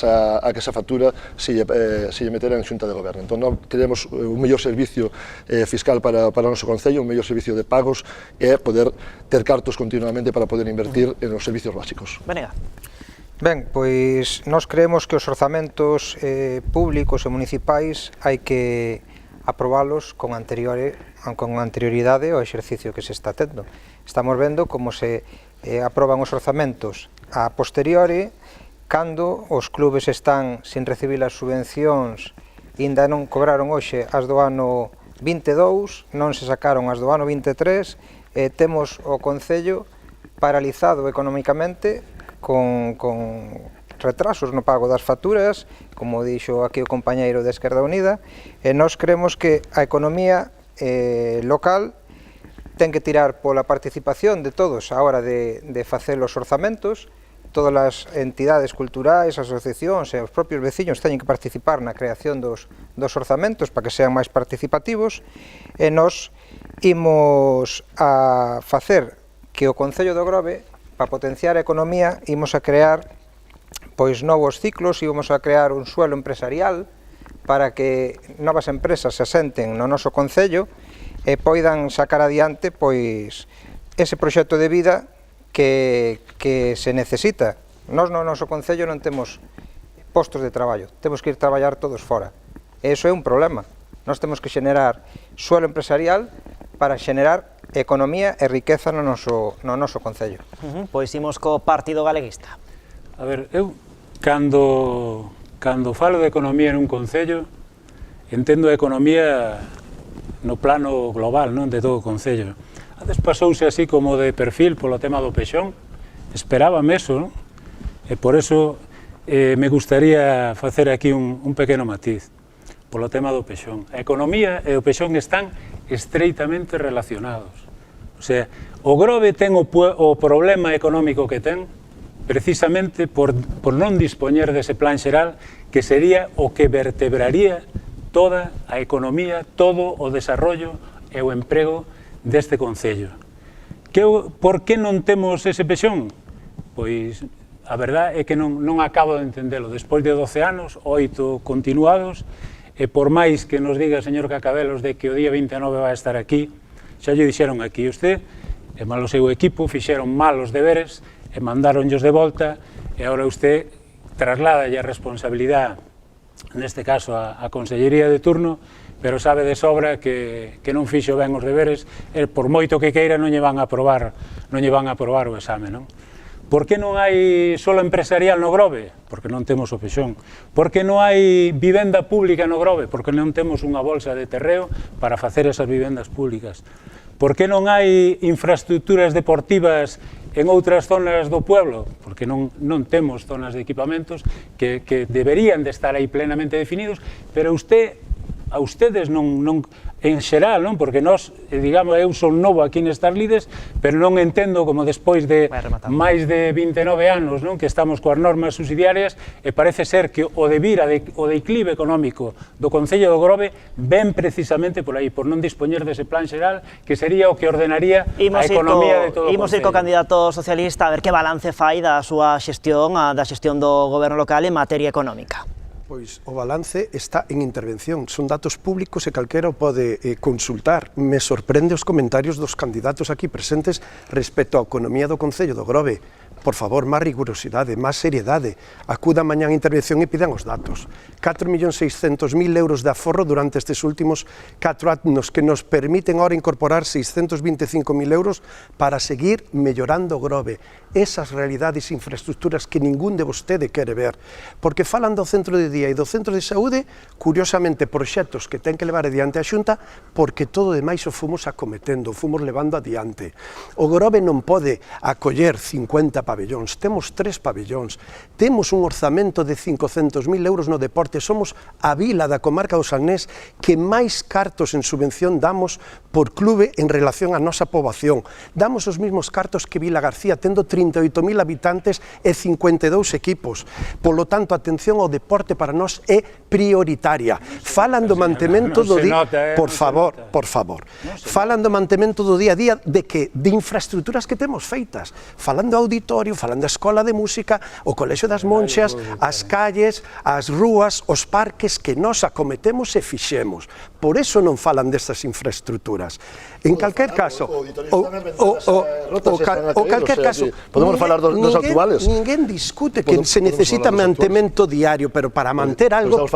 que esa factura se lle metera en xunta de goberno. Entón, non queremos un mellor servicio fiscal para o noso concello, un mellor servicio de pagos, e poder ter cartos continuamente para poder invertir en os servicios básicos. Venga. Ben, pois nós creemos que os orzamentos públicos e municipais hai que aprobalos con anterioridade ao exercicio que se está tendo. Estamos vendo como se aproban os orzamentos a posteriori, cando os clubes están sin recibir as subvencións, ainda non cobraron hoxe as do ano 22, non se sacaron as do ano 23, temos o concello paralizado económicamente con retrasos no pago das facturas, como dixo aquí o compañeiro de Esquerda Unida, e nós creemos que a economía local ten que tirar pola participación de todos a hora de facer os orzamentos. Todas as entidades culturais, asociacións e os propios veciños teñen que participar na creación dos orzamentos para que sean máis participativos, e nós imos a facer que o Concello do Grove, para potenciar a economía, imos a crear pois novos ciclos, íbamos a crear un suelo empresarial para que novas empresas se asenten no noso concello e poidan sacar adiante pois ese proxecto de vida que se necesita. Nós no noso concello non temos postos de traballo, temos que ir traballar todos fora. E iso é un problema. Nós temos que xenerar suelo empresarial para xenerar economía e riqueza no noso concello. Pois imos co Partido Galeguista. A ver, eu cando falo de economía nun concello, entendo a economía no plano global, non de todo o concello. Antes pasouse así como de perfil polo tema do pexón, esperábame eso, non? E por eso me gustaría facer aquí un pequeno matiz polo tema do pexón. A economía e o pexón están estreitamente relacionados. O sea, o Grove ten o problema económico que ten precisamente por non dispoñer dese plan xeral que sería o que vertebraría toda a economía, todo o desarrollo e o emprego deste concello. Por que non temos ese pexón? Pois a verdade é que non acabo de entendelo. Despois de 12 anos, 8 continuados, e por máis que nos diga o señor Cacabelos de que o día 29 vai estar aquí, xa lle dixeron aquí, usted e mal o seu equipo fixeron mal os deberes e mandaronllos de volta e agora usted trasladalle a responsabilidade, neste caso a Consellería de turno, pero sabe de sobra que non fixo ben os deberes e por moito que queira non lle van a aprobar o exame, non? Por que non hai solo empresarial no Grove? Porque non temos o pexón. Por que non hai vivenda pública no Grove? Porque non temos unha bolsa de terreo para facer esas vivendas públicas. Por que non hai infraestructuras deportivas en outras zonas do pueblo? Porque non temos zonas de equipamentos que deberían de estar aí plenamente definidos, pero a ustedes non en xeral, non? Porque nós, digamos, eu son novo aquí nestas lides, pero non entendo como despois de máis de 29 anos, non? Que estamos coas normas subsidiarias e parece ser que o declive económico do Concello do Grove ven precisamente por aí, por non dispoñer dese plan xeral que sería o que ordenaría a economía de todo o Concello. Imos ir co candidato socialista a ver que balance fai da súa xestión, da xestión do goberno local en materia económica. Pois o balance está en intervención, son datos públicos e calquera o pode consultar. Me sorprende os comentarios dos candidatos aquí presentes respecto á economía do Concello do Grove. Por favor, máis rigurosidade, máis seriedade. Acuda mañá en intervención e pidan os datos. 4.600.000 euros de aforro durante estes últimos 4 anos que nos permiten ahora incorporar 625.000 euros para seguir mellorando o Grove. Esas realidades e infraestructuras que ningún de vostede quere ver. Porque falan do centro de día e do centro de saúde, curiosamente, proxectos que ten que levar adiante a Xunta, porque todo demais o fomos acometendo, o fomos levando adiante. O Grove non pode acoller 50 pabellóns, temos 3 pabellóns, temos un orzamento de 500.000 euros no deporte, somos a vila da comarca do Salnés que máis cartos en subvención damos por clube en relación á nosa poboación. Damos os mesmos cartos que Vila García, tendo 38.000 habitantes e 52 equipos. Polo tanto, atención ao deporte para nós é prioritaria. Falan do mantemento do día... Por favor. Falan do mantemento do día a día de infraestructuras que temos feitas. Falan do auditorio, falan da escola de música, o Colexio das Monxas, as calles, as rúas, os parques que nós acometemos e fixemos. Por eso non falan destas infraestructuras. En calquer caso, podemos falar dos actuales. Ninguén discute que se necesita mantemento diario, pero para manter algo,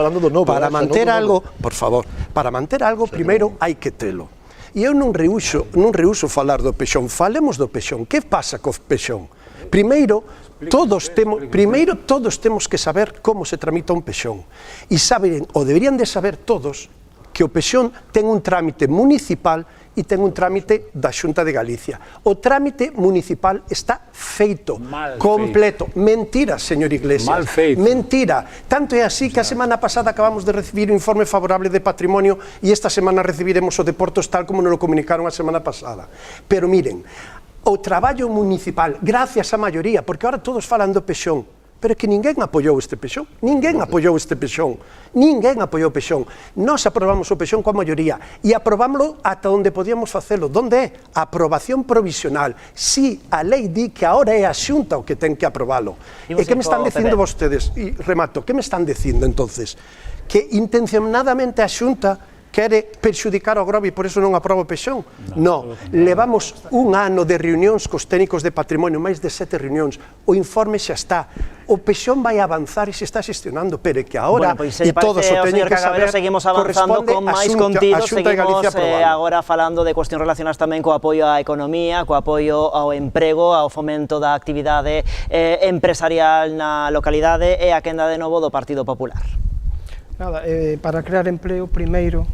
por favor, para manter algo primeiro hai que telo. E eu non rehúso falar do pexón, falemos do pexón. Que pasa co pexón? Primeiro, todos temos que saber como se tramita un pexón. E saben, ou deberían de saber todos, que o pexón ten un trámite municipal e ten un trámite da Xunta de Galicia. O trámite municipal está feito, completo. Mentira, señor Iglesias. Mentira. Tanto é así que a semana pasada acabamos de recibir o informe favorable de patrimonio e esta semana recibiremos o de Portos tal como nos lo comunicaron a semana pasada. Pero miren, o traballo municipal, gracias á maioría, porque ahora todos falan do pexón, pero é que ninguén apoiou este pexón, ninguén apoiou este pexón, ninguén apoiou o pexón. Nós aprobamos o pexón coa maioría e aprobámoslo ata onde podíamos facelo. Donde é? A aprobación provisional. Si a lei di que agora é a Xunta o que ten que aprobalo. E que me están dicindo vostedes? E remato, que me están dicindo entonces? Que intencionadamente a Xunta quere perxudicar o Grove e por iso non aproba o pexón? Non, levamos un ano de reunións cos técnicos de patrimonio, máis de 7 reunións, o informe xa está, o pexón vai avanzar e se está xestionando, pero que agora, e todos o teñen que saber, seguimos avanzando con máis contidos, seguimos agora falando de cuestións relacionadas tamén co apoio á economía, co apoio ao emprego, ao fomento da actividade empresarial na localidade e a quenda de novo do Partido Popular. Nada, para crear empleo, primeiro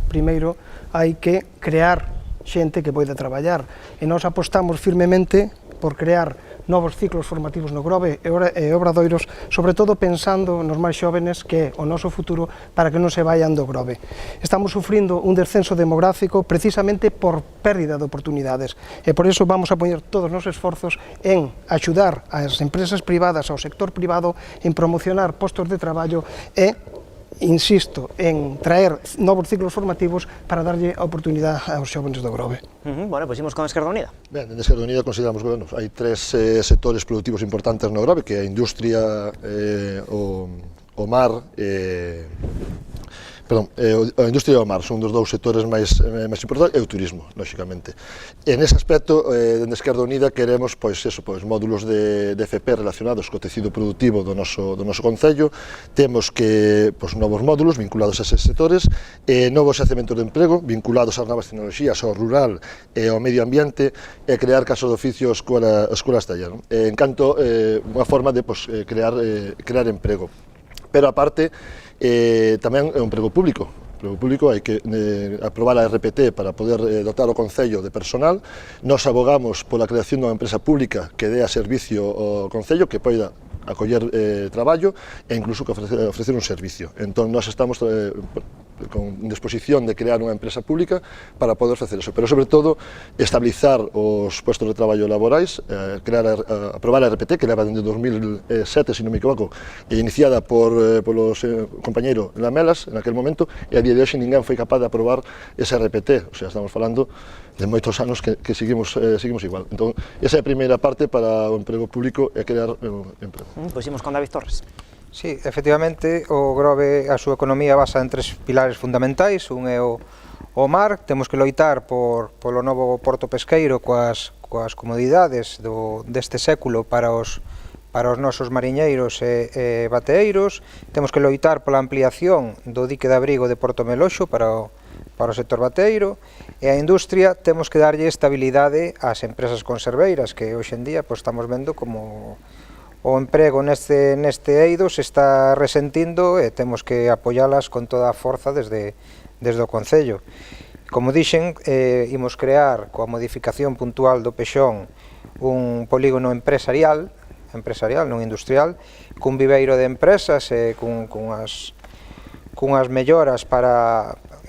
hai que crear xente que poida traballar, e nós apostamos firmemente por crear novos ciclos formativos no Grove e obradoiros, sobre todo pensando nos máis xóvenes, que é o noso futuro, para que non se vayan do Grove. Estamos sufrindo un descenso demográfico precisamente por pérdida de oportunidades, e por iso vamos a poñer todos os esforzos en axudar ás empresas privadas, ao sector privado, en promocionar postos de traballo e insisto, en traer novos ciclos formativos para darlle a oportunidade aos xóvenes do Grove. Bueno, pois imos con Esquerda Unida. Ben, en Esquerda Unida consideramos que hai tres sectores productivos importantes no Grove, que é a industria, o mar, a industria e o mar son dos dous sectores máis importantes, e o turismo, lóxicamente. E nese aspecto, dende Esquerda Unida, queremos módulos de FP relacionados co tecido productivo do noso concello. Temos que novos módulos vinculados a eses sectores, novos xacementos de emprego vinculados ás novas tecnologías, ao rural e ao medio ambiente, e crear casas de oficio a escola estalla. En canto, unha forma de crear emprego. Pero aparte, tamén é un emprego público. O público hai que aprobar a RPT para poder dotar o Concello de personal. Nos abogamos pola creación dunha empresa pública que dé a servicio ao Concello, que poida acoller traballo e incluso que ofrecer un servicio. Entón, nós estamos con disposición de crear unha empresa pública para poder facer eso, pero sobre todo estabilizar os puestos de traballo laborais, aprobar a RPT, que leva dende 2007, se non me equivoco, e iniciada polo compañeiro Lamelas en aquel momento, e a día de hoxe ninguén foi capaz de aprobar esa RPT, o sea, estamos falando de moitos anos que seguimos igual. Entón, esa é a primeira parte para o emprego público e crear emprego. Pois imos con David Torres. Sí, efectivamente, o Grove, a súa economía basa en tres pilares fundamentais. Un é o mar, temos que loitar polo novo porto pesqueiro coas comodidades deste século para os nosos mariñeiros e bateeiros. Temos que loitar pola ampliación do dique de abrigo de Porto Meloxo para o sector bateiro, e a industria temos que darlle estabilidade ás empresas conserveiras, que hoxe en día estamos vendo como o emprego neste eido se está resentindo e temos que apoialas con toda a forza desde o Concello. Como dixen, imos crear, coa modificación puntual do pexón, un polígono empresarial, non industrial, cun viveiro de empresas e cunhas melloras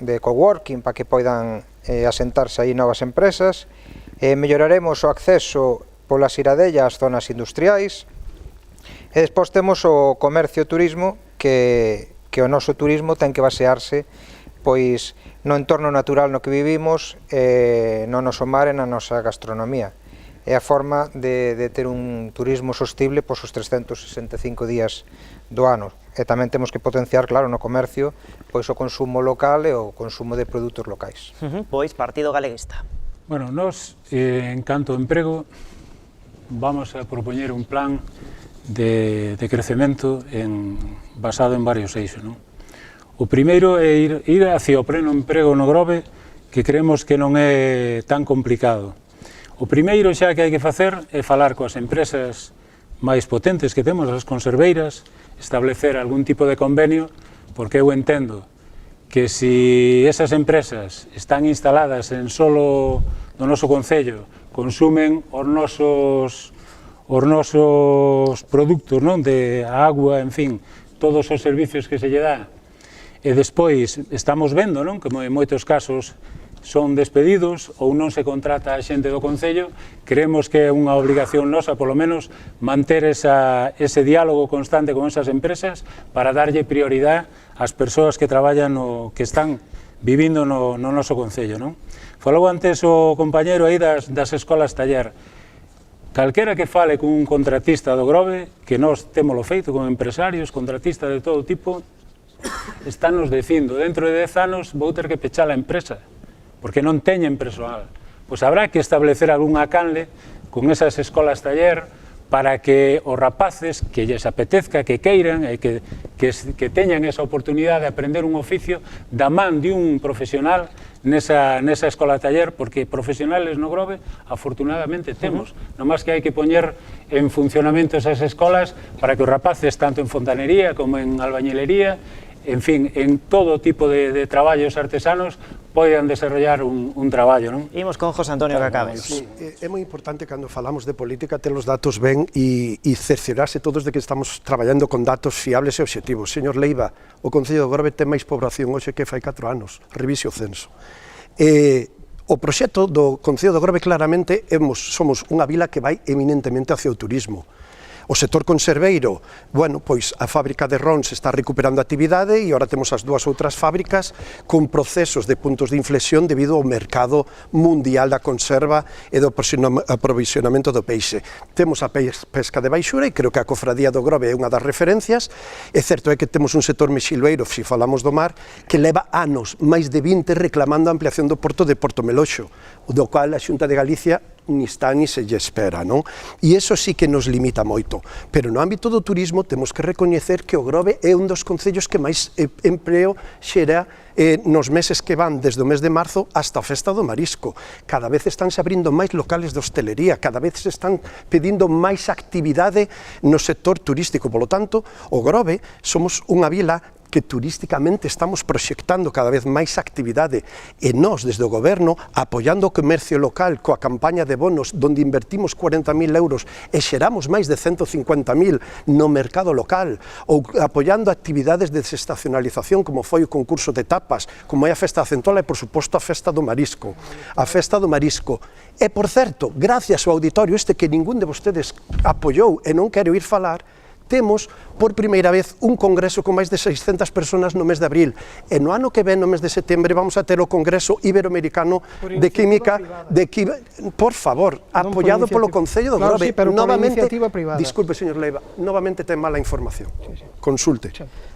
de coworking para que poidan asentarse aí novas empresas. Melloraremos o acceso polas iradellas ás zonas industriais. E despois temos o comercio e turismo, que o noso turismo ten que basearse no entorno natural no que vivimos, no noso mar e na nosa gastronomía. É a forma de ter un turismo sostible os 365 días do ano. E tamén temos que potenciar, claro, no comercio, o consumo local e o consumo de produtos locais. Pois, Partido Galeguista. Bueno, nós, en canto ao emprego, vamos a propoñer un plan de crecemento basado en varios eixos. O primeiro é ir hacia o pleno emprego no Grove, que creemos que non é tan complicado. O primeiro xa que hai que facer é falar coas empresas máis potentes que temos, as conserveiras, establecer algún tipo de convenio, porque eu entendo que se esas empresas están instaladas en solo do noso concello, consumen os nosos produtos, de agua, en fin, todos os servicios que se lle dá. E despois estamos vendo, como en moitos casos son despedidos ou non se contrata a xente do Concello, creemos que é unha obrigación nosa, polo menos, manter ese diálogo constante con esas empresas para darlle prioridade ás persoas que traballan que están vivindo no noso Concello, non? Falou antes o compañeiro aí das escolas taller. Calquera que fale cun contratista do Grove, que nós témolo feito con empresarios, contratistas de todo tipo, estános dicindo, dentro de 10 anos vou ter que pechar a empresa, porque non teñen persoal. Pois habrá que establecer algunha canle con esas escolas taller para que os rapaces que lles apetezca, que queiran e que teñan esa oportunidade de aprender un oficio da man de un profesional nesa escola taller, porque profesionales no Grove afortunadamente temos, nomás que hai que poñer en funcionamento esas escolas para que os rapaces, tanto en fontanería como en albañilería, en fin, en todo tipo de traballos artesanos poidan desarrollar un traballo, non? Imos con José Antonio que acabe. Sí, é moi importante cando falamos de política ter os datos ben e cerciorarse todos de que estamos traballando con datos fiables e obxectivos. Señor Leiva, o Concello do Grove ten máis poboación hoxe que fai 4 anos, revise o censo. O proxecto do Concello do Grove claramente somos unha vila que vai eminentemente hacia o turismo. O sector conserveiro, bueno, pois a fábrica de Rons está recuperando a actividade e agora temos as dúas outras fábricas con procesos de puntos de inflexión debido ao mercado mundial da conserva e do aprovisionamento do peixe. Temos a pesca de baixura e creo que a Cofradía do Grove é unha das referencias. É certo é que temos un sector mexilueiro, se falamos do mar, que leva anos, máis de 20, reclamando a ampliación do porto de Porto Meloxo, do cual a Xunta de Galicia ni está ni se lle espera, non? E iso sí que nos limita moito, pero no ámbito do turismo temos que recoñecer que o Grove é un dos concellos que máis empleo xera nos meses que van desde o mes de marzo hasta a Festa do Marisco. Cada vez estánse abrindo máis locales de hostelería, cada vez se están pedindo máis actividade no sector turístico, polo tanto, o Grove somos unha vila que turísticamente estamos proxectando cada vez máis actividade e nós, desde o Goberno, apoiando o comercio local coa campaña de bonos onde invertimos 40.000 euros e xeramos máis de 150.000 no mercado local, ou apoiando actividades de desestacionalización como foi o concurso de tapas, como é a Festa da Centola e, por suposto, a Festa do Marisco. A Festa do Marisco. E, por certo, gracias ao auditorio este que ningún de vostedes apoiou e non quero ir falar, temos, por primeira vez, un congreso con máis de 600 personas no mes de abril. E no ano que ven, no mes de setembro, vamos a ter o Congreso Iberoamericano de Química. Por favor, apoiado polo Concello do Grove. Novamente, disculpe, señor Leiva, novamente ten mala información. Consulte.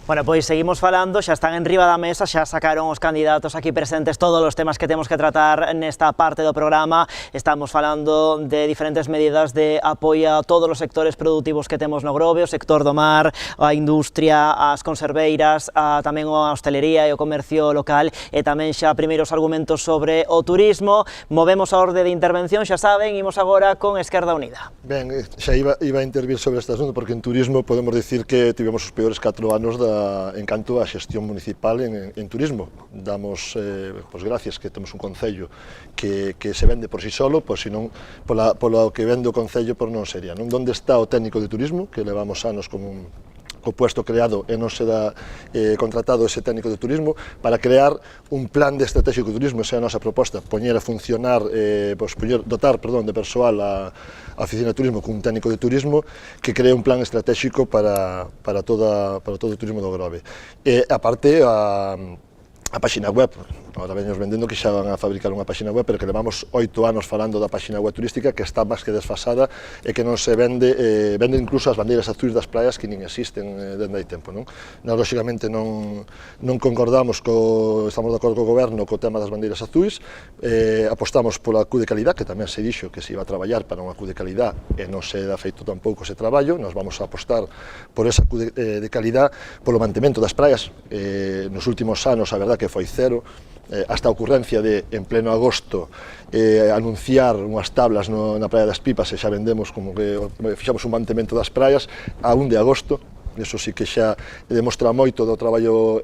Bueno, pois seguimos falando, xa están en riba da mesa, xa sacaron os candidatos aquí presentes todos os temas que temos que tratar nesta parte do programa. Estamos falando de diferentes medidas de apoio a todos os sectores productivos que temos no Grove, o sector do mar, a industria, as conserveiras, tamén a hostelería e o comercio local, e tamén xa primeiros argumentos sobre o turismo. Movemos a orde de intervención, xa saben, imos agora con Esquerda Unida. Ben, xa iba a intervir sobre este asunto, porque en turismo podemos dicir que tivemos os peores 4 anos en canto a xestión municipal en turismo. Damos gracias que temos un concello que se vende por si solo, pois senón polo que vende o concello por non sería. Onde está o técnico de turismo, que levamos anos con o puesto creado e non se dá contratado ese técnico de turismo, para crear un plan de estratégico de turismo. Esa é a nosa proposta, poñer a funcionar, dotar de persoal a oficina de turismo con un técnico de turismo que cree un plan estratégico para todo o turismo do Grove. E aparte a páxina web, agora veños vendendo que xa van a fabricar unha páxina web, pero que levamos 8 anos falando da páxina web turística, que está máis que desfasada e que non se vende, vende incluso as bandeiras azuis das praias que nin existen dende hai tempo, non? Lóxicamente non concordamos, estamos de acordo co Goberno co tema das bandeiras azuis, apostamos pola Q de calidad, que tamén se dixo que se iba a traballar para unha Q de calidad e non se dá feito tampouco ese traballo. Nos vamos a apostar por esa Q de calidad, polo mantemento das praias. Nos últimos anos, a verdad que foi cero, hasta a ocurrencia de, en pleno agosto, anunciar unhas tablas na Praia das Pipas, e xa vendemos como que fixamos un mantemento das praias a 1 de agosto. Iso sí que xa demostra moito do traballo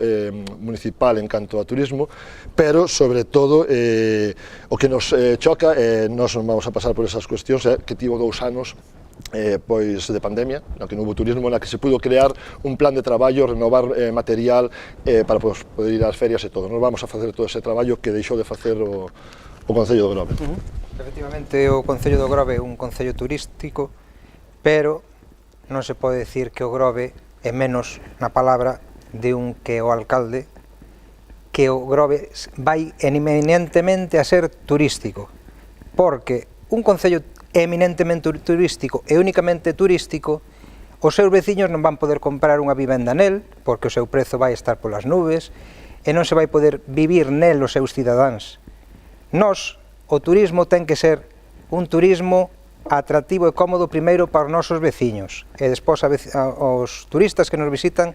municipal en canto a turismo, pero, sobre todo, o que nos choca, nós non vamos a pasar por esas cuestións, que tivo 2 anos pois de pandemia, na que non houve turismo, na que se pudo crear un plan de traballo, renovar material para poder ir ás ferias e todo. Nos vamos a facer todo ese traballo que deixou de facer o Concello do Grove. Efectivamente, o Concello do Grove é un concello turístico, pero non se pode decir que o Grove é menos na palabra de un que o alcalde, que o Grove vai eminentemente a ser turístico, porque un concello eminentemente turístico e únicamente turístico, os seus veciños non van poder comprar unha vivenda nel, porque o seu prezo vai estar polas nubes, e non se vai poder vivir nel os seus cidadáns. Nós, o turismo ten que ser un turismo atractivo e cómodo primeiro para os nosos veciños, e despois os turistas que nos visitan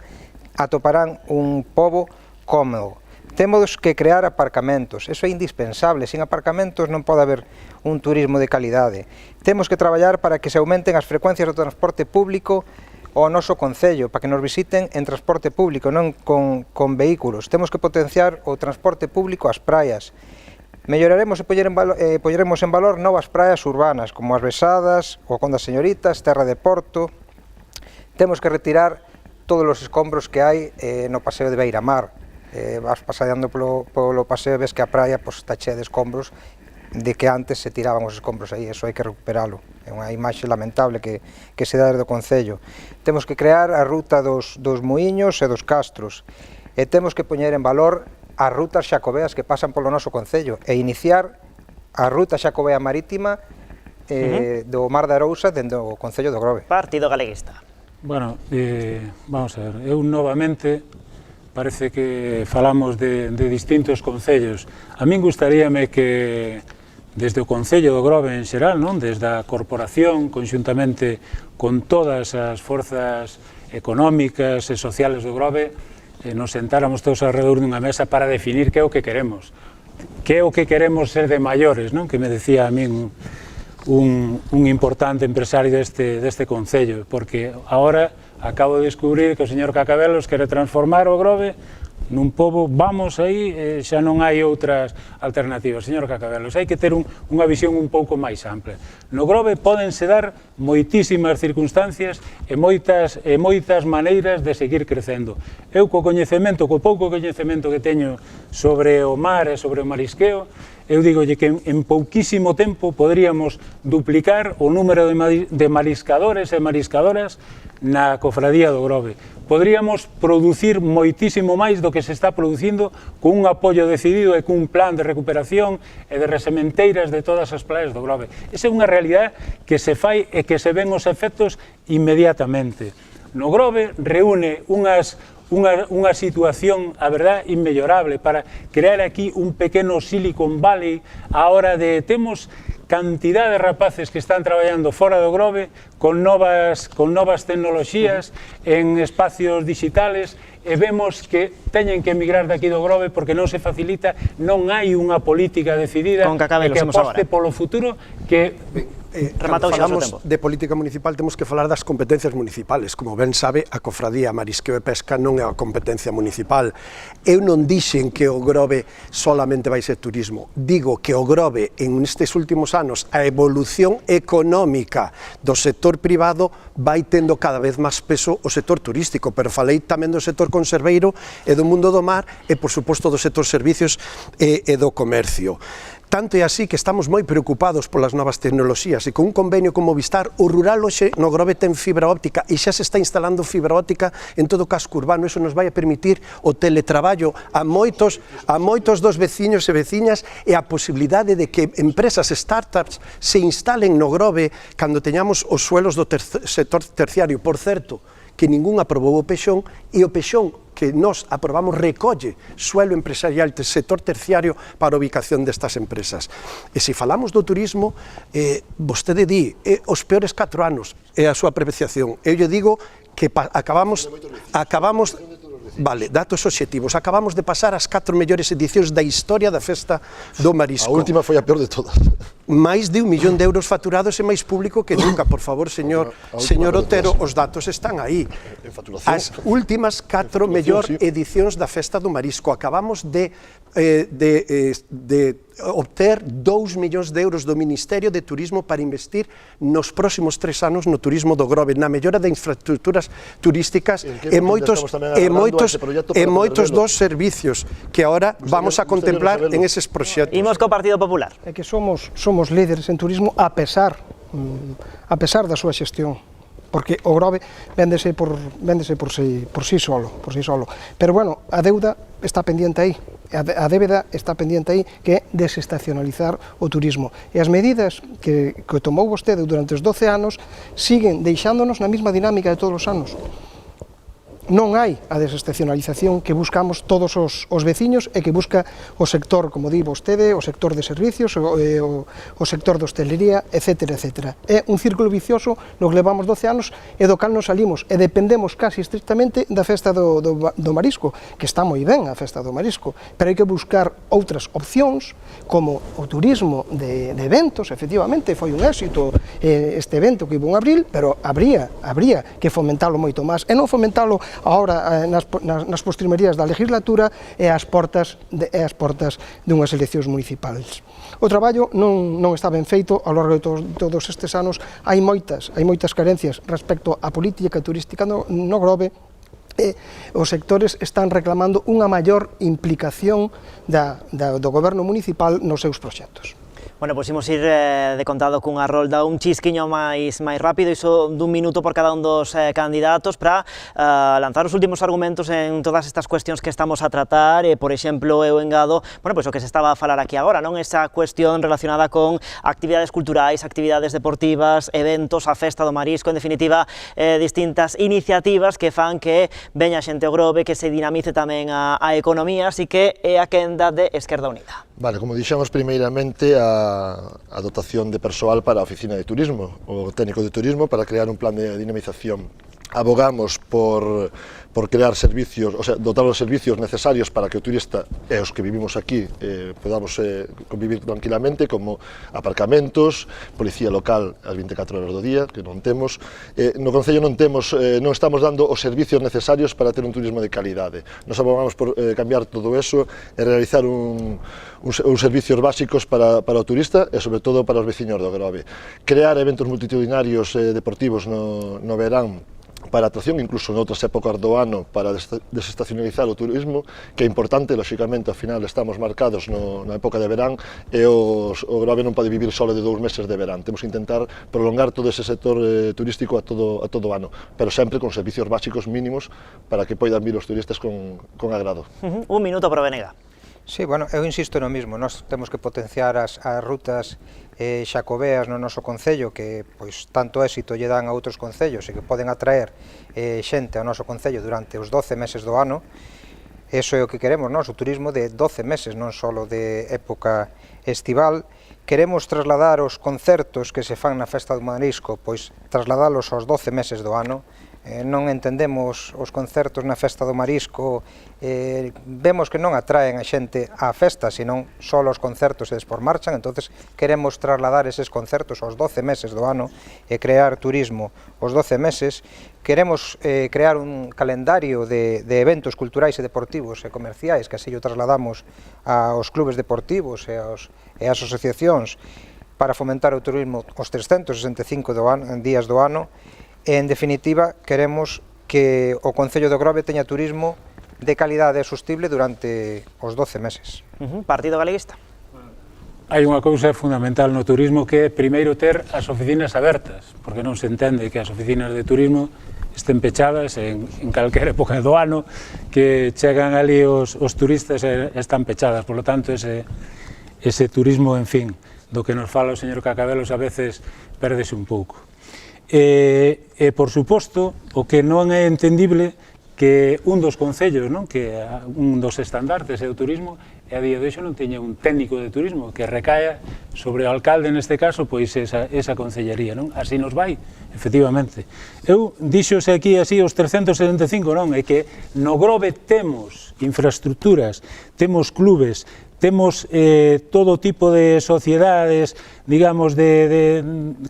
atoparán un pobo cómodo. Temos que crear aparcamentos, eso é indispensable, sin aparcamentos non pode haber un turismo de calidade. Temos que traballar para que se aumenten as frecuencias do transporte público ao noso concello, para que nos visiten en transporte público, non con vehículos. Temos que potenciar o transporte público ás praias. Melloraremos e polleremos en valor novas praias urbanas, como as Besadas, o Con das Señoritas, Terra de Porto. Temos que retirar todos os escombros que hai no paseo de Beiramar. Vas paseando polo paseo e ves que a praia está chea de escombros de que antes se tiraban os escombros aí, eso hai que recuperalo. É unha imaxe lamentable que se dá desde o Concello. Temos que crear a ruta dos muiños e dos castros, e temos que poñer en valor as rutas xacobeas que pasan polo noso Concello e iniciar a ruta xacobea marítima do Mar de Arousa dende o Concello do Grove. Partido Galeguista. Bueno, vamos a ver, eu novamente parece que falamos de distintos concellos. A min gustaríame que desde o Concello do Grove en xeral, non? Desde a corporación, conxuntamente con todas as forzas económicas e sociales do Grove, nos sentáramos todos alrededor dunha mesa para definir que é o que queremos. Que é o que queremos ser de maiores, non? Que me decía a min un importante empresario deste concello, porque agora acabo de descubrir que o señor Cacabelos quere transformar o Grove nun pobo, vamos aí, xa non hai outras alternativas. Señor Cacabelos, hai que ter unha visión un pouco máis ampla. No Grove pódense dar moitísimas circunstancias e moitas maneiras de seguir crecendo. Eu, co pouco coñecemento que teño sobre o mar e sobre o marisqueo, eu digolle que en pouquísimo tempo poderíamos duplicar o número de mariscadores e mariscadoras na cofradía do Grove. Poderíamos producir moitísimo máis do que se está producindo con un apoio decidido e cun plan de recuperación e de resementeiras de todas as praias do Grove. Esa é unha realidade que se fai e que se ven os efectos inmediatamente. No Grove reúne unha situación, a verdad, inmellorable para crear aquí un pequeno Silicon Valley a hora de temos cantidad de rapaces que están traballando fora do Grove con novas tecnoloxías en espacios digitales e vemos que teñen que emigrar daqui do Grove porque non se facilita, non hai unha política decidida que aposte polo futuro que... Cando falamos de política municipal temos que falar das competencias municipales. Como ben sabe, a cofradía, marisqueo e pesca non é a competencia municipal. Eu non dixen que o Grove solamente vai ser turismo. Digo que o Grove, en estes últimos anos, a evolución económica do sector privado vai tendo cada vez máis peso o sector turístico, pero falei tamén do sector conserveiro e do mundo do mar e, por suposto, do sector servicios e do comercio. Tanto é así que estamos moi preocupados polas novas tecnoloxías e con un convenio con Movistar, o rural hoxe no Grove ten fibra óptica e xa se está instalando fibra óptica en todo o casco urbano. Eso nos vai a permitir o teletraballo a moitos dos veciños e veciñas e a posibilidade de que empresas, startups, se instalen no Grove cando teñamos os suelos do sector terciario. Por certo, que ningún aprobou o Pexón e o Pexón que nós aprobamos recolle suelo empresarial do sector terciario para a ubicación destas empresas. E se falamos do turismo, vostede di, os peores 4 anos é a súa apreciación. Eu lle digo que acabamos, vale, datos obxectivos, acabamos de pasar as 4 mellores edicións da historia da Festa do Marisco. A última foi a peor de todas. Máis de 1 millón de euros facturados e máis público que nunca. Por favor, señor Otero, os datos están aí. As últimas 4 mellor edicións da Festa do Marisco. Acabamos de obter 2 millóns de euros do Ministerio de Turismo para investir nos próximos 3 anos no turismo do Grove, na mellora de infraestructuras turísticas e moitos dos servicios que agora vamos a contemplar en eses proxectos. Imos co Partido Popular. É que somos líderes en turismo a pesar da súa xestión, porque o Grove véndese por sí solo. Pero bueno, a deuda está pendiente aí, a débeda está pendiente aí, que é desestacionalizar o turismo. E as medidas que tomou vostede durante os 12 anos siguen deixándonos na mesma dinámica de todos os anos. Non hai a desestacionalización que buscamos todos os veciños e que busca o sector, como di vostede, o sector de servicios, o sector de hostelería, etc. É un círculo vicioso no que levamos 12 anos e do cal nos salimos e dependemos casi estrictamente da festa do marisco, que está moi ben a festa do marisco, pero hai que buscar outras opcións, como o turismo de eventos. Efectivamente, foi un éxito este evento que iba en abril, pero habría que fomentalo moito máis, e non fomentalo agora nas postrimerías da legislatura e ás portas dunhas eleccións municipais. O traballo non está ben feito ao longo de todos estes anos. Hai moitas carencias respecto á política turística no Grove, e os sectores están reclamando unha maior implicación do goberno municipal nos seus proxectos. Bueno, pois imos ir de contado cunha rolda un chisquiño máis rápido, iso dun minuto por cada un dos candidatos, para lanzar os últimos argumentos en todas estas cuestións que estamos a tratar. Por exemplo, eu engado, bueno, pois o que se estaba a falar aquí agora, non? Esa cuestión relacionada con actividades culturais, actividades deportivas, eventos, a festa do marisco, en definitiva, distintas iniciativas que fan que veña xente ao Grove, que se dinamice tamén a economía, así que é a quenda de Esquerda Unida. Vale, como dixemos primeiramente, a dotación de persoal para a oficina de turismo, o técnico de turismo, para crear un plan de dinamización. Abogamos por crear servicios, o sea, dotar os servicios necesarios para que o turista e os que vivimos aquí podamos convivir tranquilamente, como aparcamentos, policía local as 24 horas do día, que non temos. No Concello non estamos dando os servicios necesarios para ter un turismo de calidade. Nos abogamos por cambiar todo eso e realizar uns servicios básicos para o turista e, sobre todo, para os veciños do Grove. Crear eventos multitudinarios deportivos no verán, para atracción, incluso noutras épocas do ano, para desestacionalizar o turismo, que é importante, lóxicamente, ao final estamos marcados na época de verán, e o Grove non pode vivir só de 2 meses de verán. Temos que intentar prolongar todo ese sector turístico a todo o ano, pero sempre con servicios básicos mínimos para que poidan vir os turistas con agrado. Un minuto para Venega. Sí, bueno, eu insisto no mismo, nós temos que potenciar as rutas xacobeas no noso concello, que pois tanto éxito lle dan a outros concellos e que poden atraer xente ao noso concello durante os 12 meses do ano. Eso é o que queremos, nós, o turismo de 12 meses, non só de época estival. Queremos trasladar os concertos que se fan na festa do marisco, pois trasladalos aos 12 meses do ano. Non entendemos os concertos na festa do marisco, vemos que non atraen a xente á festa, senón só os concertos e despois marchan. Entonces queremos trasladar eses concertos aos 12 meses do ano e crear turismo aos 12 meses. Queremos crear un calendario de eventos culturais e deportivos e comerciais, que así o trasladamos aos clubes deportivos e ás asociacións, para fomentar o turismo os 365 días do ano. En definitiva, queremos que o Concello do Grove teña turismo de calidade e sostible durante os 12 meses. Partido Galeguista. Hai unha cousa fundamental no turismo, que é primeiro ter as oficinas abertas, porque non se entende que as oficinas de turismo estén pechadas en calquera época do ano, que chegan ali os turistas e están pechadas. Por lo tanto, ese turismo, en fin, do que nos fala o señor Cacabelos, a veces pérdese un pouco. E, por suposto, o que non é entendible que un dos concellos, que un dos estandartes é o turismo, e a día de hoxe non teña un técnico de turismo que recaia sobre o alcalde, neste caso, pois esa concellería. Así nos vai, efectivamente. Eu díxose aquí así os 375, é que no Grove temos infraestructuras, temos clubes, temos todo tipo de sociedades, digamos, de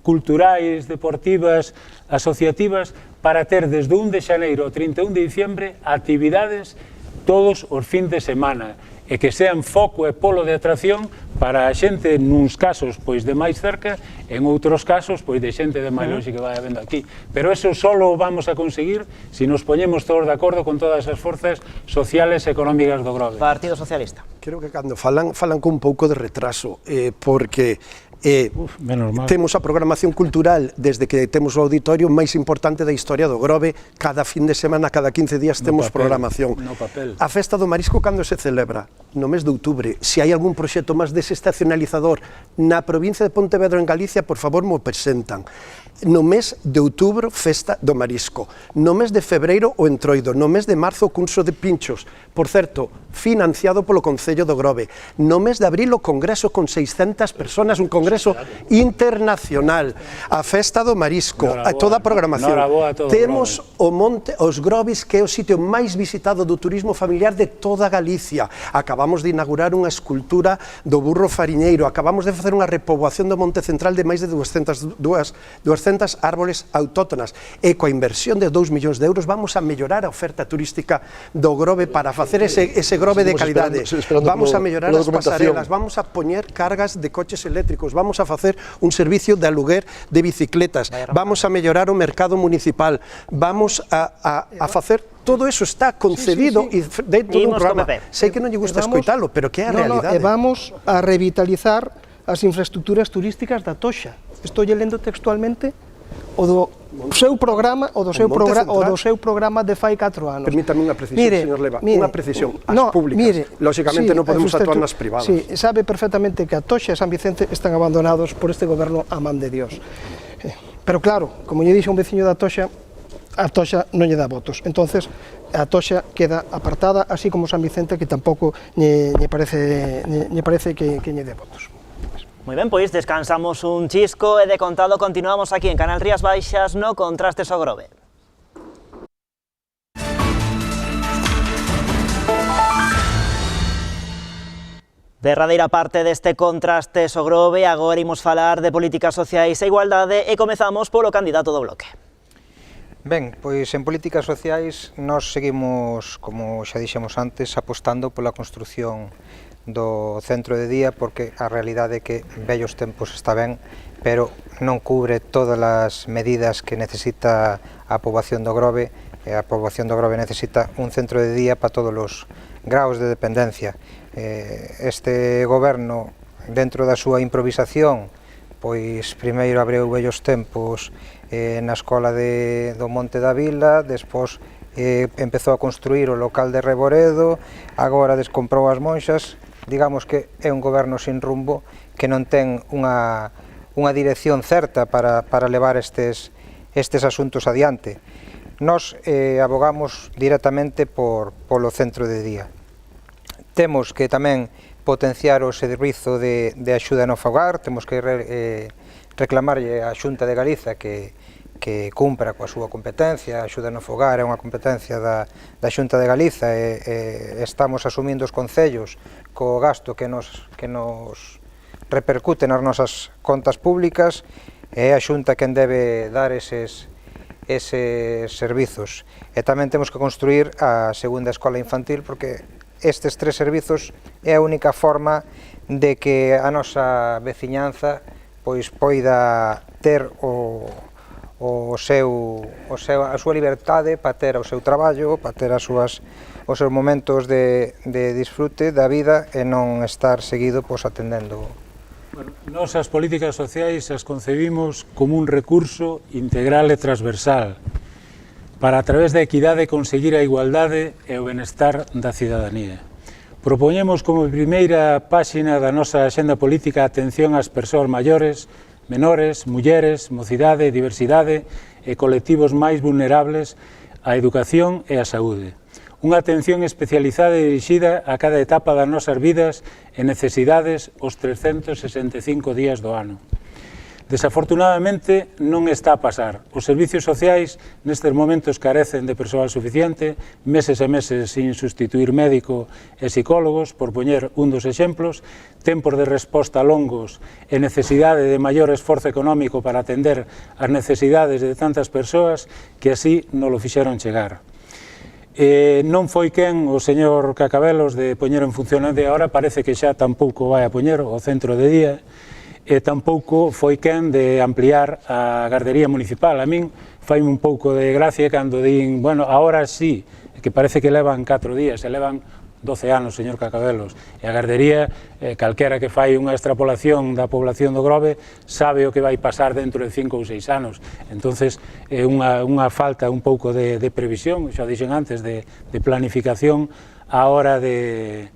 culturais, deportivas, asociativas, para ter desde 1 de xaneiro ao 31 de diciembre actividades todos os fins de semana. e que sean foco e polo de atracción para a xente nuns casos pois de máis cerca, en outros casos pois de xente de máis longe que vai habendo aquí. Pero eso só o vamos a conseguir se nos poñemos todos de acordo con todas as forzas sociales e económicas do Grove. Partido Socialista. Creo que cando falan con un pouco de retraso, porque temos a programación cultural desde que temos o auditorio máis importante da historia do Grove. Cada fin de semana, cada 15 días temos programación. A Festa do Marisco cando se celebra? No mes de outubro. Se hai algún proxecto máis desestacionalizador na provincia de Pontevedra en Galicia, por favor, mo presentan. No mes de outubro, Festa do Marisco. No mes de febreiro, o Entroido. No mes de marzo, o Curso de Pinchos. Por certo, financiado polo Concello do Grove. No mes de abril, o Congreso con 600 personas, un congreso internacional. A Festa do Marisco, a toda a programación. Temos o Monte Os Groves, que é o sitio máis visitado do turismo familiar de toda Galicia. Acabamos de inaugurar unha escultura do burro fariñeiro. Acabamos de facer unha repoboación do Monte Central de máis de 200 árbores autóctonas. E coa inversión de 2 millóns de euros vamos a mellorar a oferta turística do Grove para facer ese Grove de calidade. Vamos a mellorar as pasarelas, vamos a poñer cargas de coches eléctricos, vamos a facer un servicio de aluguer de bicicletas, vamos a mellorar o mercado municipal, vamos a facer... Todo eso está concebido e dentro dun programa. Sei que non lle gusta escoitalo, pero que é a realidade. E vamos a revitalizar as infraestructuras turísticas da Toxa. Estou lendo textualmente o do seu programa de fai 4 anos. Permítame unha precisión, señor Leva, unha precisión. As públicas, lógicamente non podemos actuar nas privadas. Sí, sabe perfectamente que a Toxa e San Vicente están abandonados por este goberno a man de Dios. Pero claro, como lle dixo un veciño da Toxa, a Toxa non lle dá votos. Entonces, a Toxa queda apartada, así como San Vicente, que tampouco lle parece que lle dé votos. Moi ben, pois descansamos un chisco e de contado continuamos aquí en Canal Rías Baixas no Contrastes o Grove. Derradeira parte deste Contrastes o Grove, agora imos falar de políticas sociais e igualdade e comezamos polo candidato do Bloque. Ben, pois en políticas sociais nós seguimos, como xa dixemos antes, apostando pola construción do centro de día, porque a realidade é que vellos tempos está ben, pero non cubre todas as medidas que necesita a poboación do Grove, e a poboación do Grove necesita un centro de día para todos os graos de dependencia. Este goberno, dentro da súa improvisación, pois primeiro abriu vellos tempos na escola do Monte da Vila, despois empezou a construir o local de Reboredo, agora descomprou as monxas. Digamos que é un goberno sin rumbo que non ten unha dirección certa para levar estes asuntos adiante. Nós abogamos directamente polo centro de día. Temos que tamén potenciar o servizo de axuda no fogar, temos que reclamarlle á Xunta de Galiza que cumpra coa súa competencia. A axuda no fogar é unha competencia da Xunta de Galiza e estamos asumindo os concellos co gasto que nos repercute nas nosas contas públicas, e a Xunta quen debe dar eses servizos. E tamén temos que construir a segunda escola infantil, porque estes 3 servizos é a única forma de que a nosa veciñanza pois poida ter a súa liberdade para ter o seu traballo, para ter os seus momentos de disfrute da vida e non estar seguido atendendo. Nós as políticas sociais as concebimos como un recurso integral e transversal para, a través da equidade, conseguir a igualdade e o benestar da cidadanía. Propoñemos como primeira páxina da nosa axenda política a atención ás persoas maiores, menores, mulleres, mocidade, diversidade e colectivos máis vulnerables, a educación e a saúde. Unha atención especializada e dirixida a cada etapa das nosas vidas e necesidades os 365 días do ano. Desafortunadamente non está a pasar. Os servicios sociais nestes momentos carecen de persoal suficiente, meses e meses sin sustituir médico e psicólogos, por poñer un dos exemplos, tempos de resposta longos e necesidade de maior esforzo económico para atender as necesidades de tantas persoas que así non lo fixeron chegar. Non foi quen o señor Cacabelos de poñer en funcionamento, e agora parece que xa tampouco vai a poñer o centro de día, e tampouco foi quen de ampliar a gardería municipal. A min faime un pouco de gracia cando din, bueno, agora sí, que parece que levan 4 días, e levan 12 anos, señor Cacabelos, e a gardería, calquera que fai unha extrapolación da población do Grove, sabe o que vai pasar dentro de 5 ou 6 anos. Entonces, é unha falta un pouco de previsión, xa dixen antes, de planificación a hora de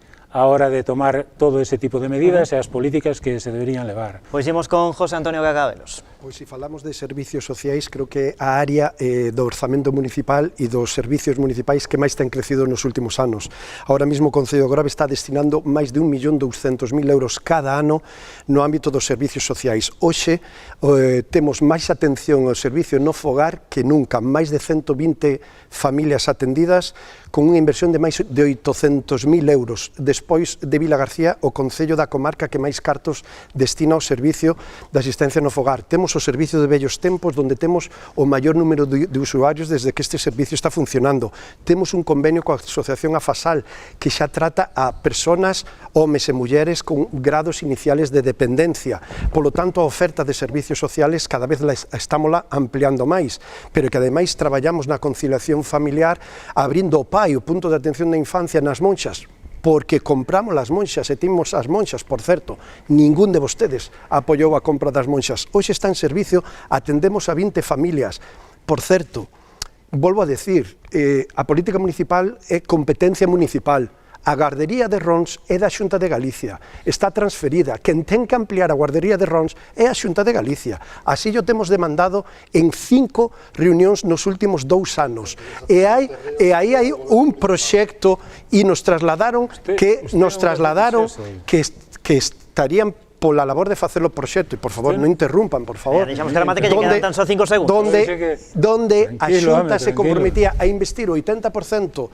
tomar todo ese tipo de medidas e as políticas que se deberían levar. Pois imos con José Antonio Cacabelos. Pois se falamos de servicios sociais, creo que a área do orzamento municipal e dos servicios municipais que máis ten crecido nos últimos anos. Ahora mesmo o Concello de Grove está destinando máis de 1.200.000 euros cada ano no ámbito dos servicios sociais. Hoxe temos máis atención ao servicio no fogar que nunca, máis de 120 familias atendidas, con unha inversión de máis de 800.000 euros. Despois de Vilagarcía, o Concello da comarca que máis cartos destina ao servicio de asistencia no fogar. Temos o servicio de vellos tempos, onde temos o maior número de usuarios desde que este servicio está funcionando. Temos un convenio coa Asociación AFASAL, que xa trata a personas, homes e mulleres, con grados iniciales de dependencia. Polo tanto, a oferta de servicios sociales cada vez estámola ampliando máis, pero que ademais traballamos na conciliación familiar, abrindo o PAI, o punto de atención da infancia nas Monxas, porque compramos as monxas e timos as monxas, por certo, ningún de vostedes apoiou a compra das monxas. Hoxe está en servicio, atendemos a 20 familias. Por certo, volvo a decir, a política municipal é competencia municipal. A gardería de Rons é da Xunta de Galicia, está transferida. Quen ten que ampliar a guardería de Rons é a Xunta de Galicia. Así o temos demandado en 5 reunións nos últimos 2 anos. E aí hai un proxecto e nos trasladaron que estarían pola labor de facer o proxecto, e por favor, non interrumpan, por favor. Deixamos que remate, que lle quedan tan só 5 segundos. Donde a Xunta se comprometía a investir o 80%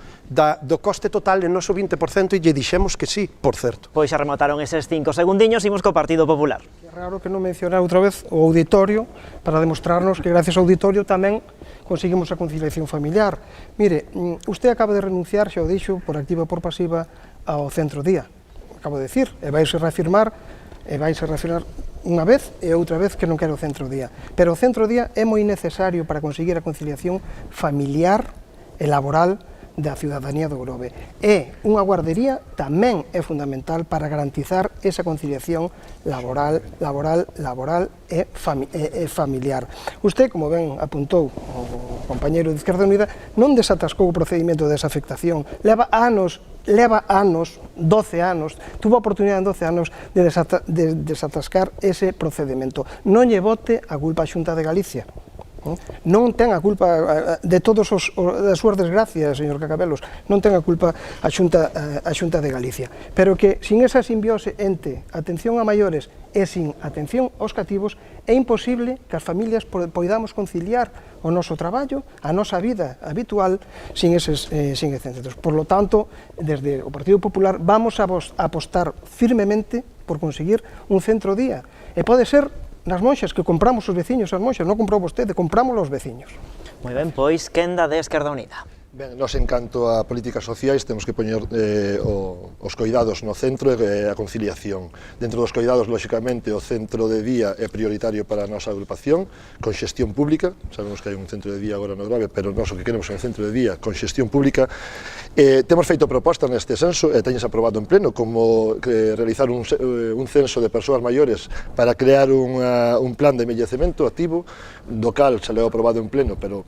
do coste total en noso 20%, e lle dixemos que sí, por certo. Pois xa remataron eses 5 segundiños, imos co Partido Popular. É raro que non mencionar outra vez o auditorio, para demostrarnos que gracias ao auditorio tamén conseguimos a conciliación familiar. Mire, usted acaba de renunciar, xa o dixo, por activa e por pasiva, ao centro día. Acabo de decir, e vaise reafirmar unha vez e outra vez que non quero o centro día. Pero o centro día é moi necesario para conseguir a conciliación familiar e laboral da ciudadanía do Grove. E unha guardería tamén é fundamental para garantizar esa conciliación laboral e familiar. Usted, como ben apuntou o compañeiro de Izquierda Unida, non desatascou o procedimento de desafectación. Leva anos, 12 anos, tuvo a oportunidade en 12 anos de desatascar ese procedimento. Non lle bote a culpa a Xunta de Galicia. Non ten a culpa de todas as súas desgracias, señor Cacabelos, non ten a culpa a Xunta de Galicia. Pero que sin esa simbiose entre atención a maiores e sin atención aos cativos, é imposible que as familias poidamos conciliar o noso traballo, a nosa vida habitual, sin eses centros. Por lo tanto, desde o Partido Popular vamos a apostar firmemente por conseguir un centro día. E pode ser nas Monxas, que compramos os veciños as Monxas, non comprou vostede, compramos os veciños. Moi ben, pois, quenda de Esquerda Unida. Ben, nos, en canto a políticas sociais, temos que poñer os coidados no centro e a conciliación. Dentro dos coidados, lóxicamente, o centro de día é prioritario para a nosa agrupación, con xestión pública. Sabemos que hai un centro de día agora no Grove, pero nós o que queremos é un centro de día con xestión pública. Temos feito propostas neste senso, e teñes aprobado en pleno, como realizar un censo de persoas maiores para crear un plan de envellecemento activo, do cal se leo aprobado en pleno, pero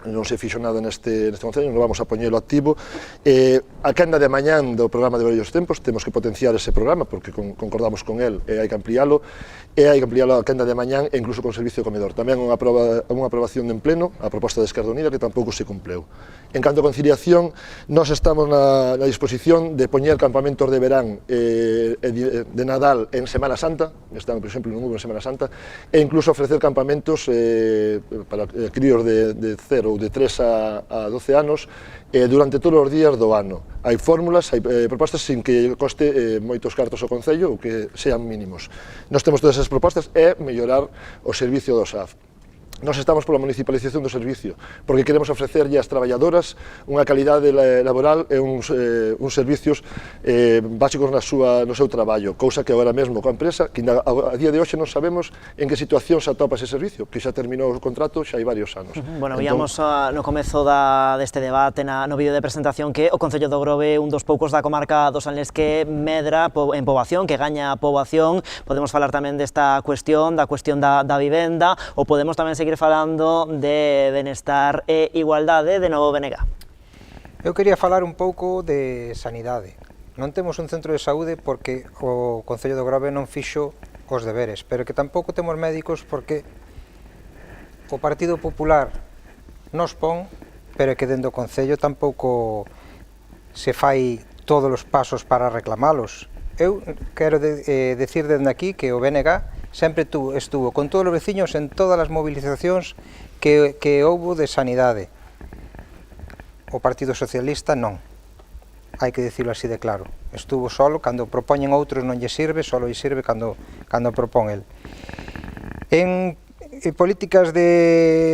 non se fixo nada neste concello, non vamos a poñelo activo. A quenda de mañán do programa de vellos tempos, temos que potenciar ese programa, porque concordamos con el, e hai que ampliálo a quenda de mañán, e incluso con servicio de comedor. Tamén unha aprobación en pleno, a proposta de Esquerda Unida, que tampouco se cumpleu. En canto a conciliación, nós estamos na disposición de poñer campamentos de verán de Nadal en Semana Santa, están, por exemplo, en Semana Santa, e incluso ofrecer campamentos para críos de 0 ou de 3 a 12 anos durante todos os días do ano. Hai fórmulas, hai propostas sin que coste moitos cartos ao Concello ou que sean mínimos. Nós temos todas esas propostas e mellorar o servicio do SAF. Nós estamos pola municipalización do servicio, porque queremos ofrecerlle ás traballadoras unha calidade laboral e uns servicios básicos no seu traballo, cousa que agora mesmo coa empresa, que a día de hoxe non sabemos en que situación se atopa ese servicio, que xa terminou o contrato xa hai varios anos. Bueno, víamos no comezo deste debate, no vídeo de presentación, que o Concello do Grove é un dos poucos da comarca do Salnés que medra en poboación, que gaña poboación. Podemos falar tamén desta cuestión, da vivenda, ou podemos tamén seguir falando de benestar e igualdade. De novo, BNG. Eu quería falar un pouco de sanidade. Non temos un centro de saúde porque o Concello do Grove non fixo os deberes, pero que tampouco temos médicos porque o Partido Popular nos pon, pero que dentro do Concello tampouco se fai todos os pasos para reclamalos. Eu quero decir dende aquí que o BNG sempre estuvo con todos os veciños en todas as movilizacións que houbo de sanidade. O Partido Socialista non, hai que dicirlo así de claro. Estuvo solo, cando propoñen outros non lle sirve, solo lle sirve cando propón el. En políticas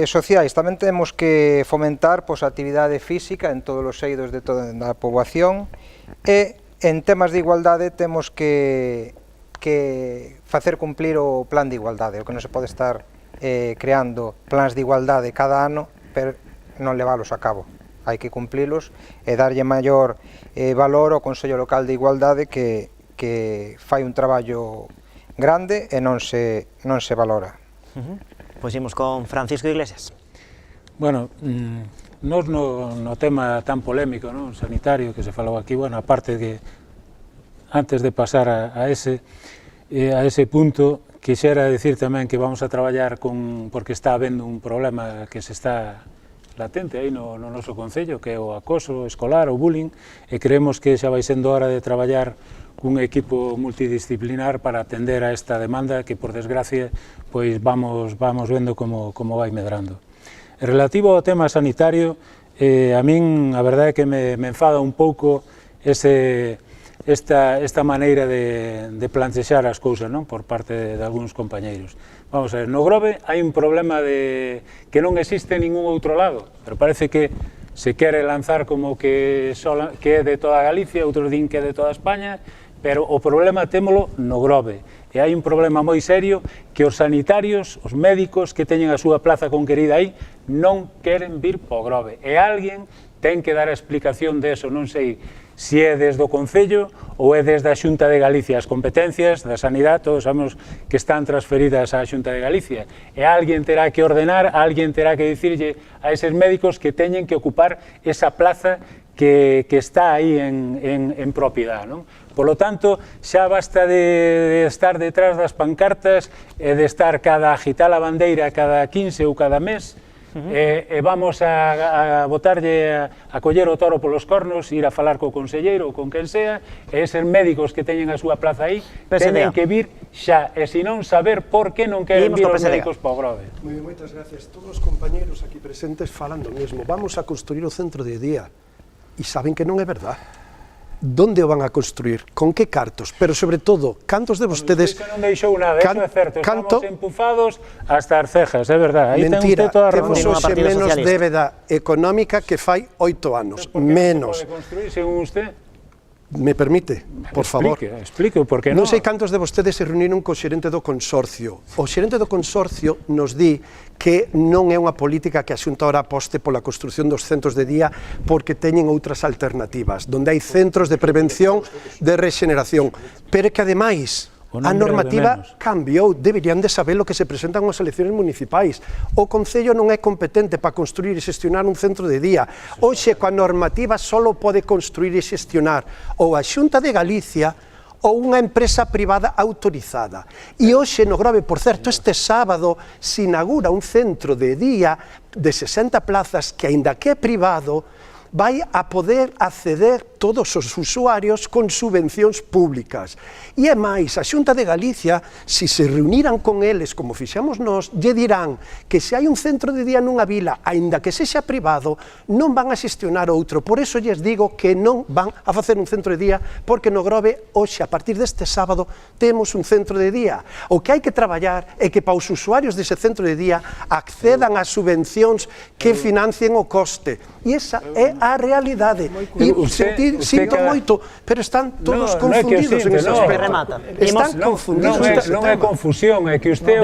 sociais tamén temos que fomentar a actividade física en todos os eidos de toda a poboación, e en temas de igualdade temos que facer cumplir o plan de igualdade, o que non se pode estar creando plans de igualdade cada ano, pero non leválos a cabo. Hai que cumplilos e darlle maior valor ao Consello Local de Igualdade que fai un traballo grande e non se valora. Pois imos con Francisco Iglesias. Bueno, nos no tema tan polémico, sanitario, que se falou aquí, bueno, aparte que antes de pasar a ese punto, quixera decir tamén que vamos a traballar porque está habendo un problema que se está latente aí no noso Concello, que é o acoso escolar, o bullying, e creemos que xa vai sendo hora de traballar cun equipo multidisciplinar para atender a esta demanda que, por desgracia, pois vamos vendo como vai medrando. Relativo ao tema sanitario, a min a verdade é que me enfada un pouco esta maneira de plantexar as cousas por parte de algúns compañeiros. Vamos a ver, no Grove hai un problema que non existe en ningún outro lado, pero parece que se quere lanzar como que é de toda Galicia, outros din que é de toda España, pero o problema témolo no Grove. E hai un problema moi serio que os sanitarios, os médicos que teñen a súa plaza conquerida aí, non queren vir po Grove. E alguén ten que dar a explicación de eso, non sei se é desde o Concello ou é desde a Xunta de Galicia. As competencias da sanidade, todos sabemos que están transferidas á Xunta de Galicia, e alguén terá que ordenar, alguén terá que dicirlle a eses médicos que teñen que ocupar esa plaza que está aí en propiedade, non? Por lo tanto, xa basta de estar detrás das pancartas e de estar cada agitar a bandeira cada 15 ou cada mes, e vamos a botarlle a coller o toro polos cornos, ir a falar co conselleiro ou con quen sea, e eses médicos que teñen a súa plaza aí teñen que vir xa, e se non saber por que non queren vir os médicos po Grove. Moitas gracias. Todos os compañeros aquí presentes falan do mesmo. Vamos a construir o centro de día, e saben que non é verdad. Donde o van a construir? Con que cartos? Pero, sobre todo, cantos de vostedes... Iso non deixou nada, eso é certo. Estamos empufados hasta as cejas, é verdad. Mentira, temos hoxe menos débeda económica que fai 8 anos. Menos. Pode construir, según usted? Me permite, por favor. Explique, porque non. Non sei cantos de vostedes se reuniron co xerente do consorcio. O xerente do consorcio nos di que non é unha política que a Xunta ahora aposte pola construción dos centros de día porque teñen outras alternativas, donde hai centros de prevención, de rexeneración, pero que ademais a normativa cambiou, deberían de saber lo que se presentan as eleccións municipais. O Concello non é competente para construir e xestionar un centro de día. Hoxe, coa normativa, só pode construir e xestionar ou a Xunta de Galicia ou unha empresa privada autorizada. E hoxe no Grove, por certo, este sábado se inaugura un centro de día de 60 plazas que, aínda que é privado, vai a poder acceder todos os usuarios con subvencións públicas. E é máis, a Xunta de Galicia, se se reuniran con eles, como fixamos nós, lle dirán que se hai un centro de día nunha vila, aínda que sexa privado, non van a xestionar outro. Por eso lles digo que non van a facer un centro de día, porque no Grove, hoxe, a partir deste sábado, temos un centro de día. O que hai que traballar é que para os usuarios dese centro de día accedan a subvencións que financien o coste. E esa é a realidade. E sinto moito, pero están todos confundidos en ese aspecto. Están confundidos. Non é confusión, é que usted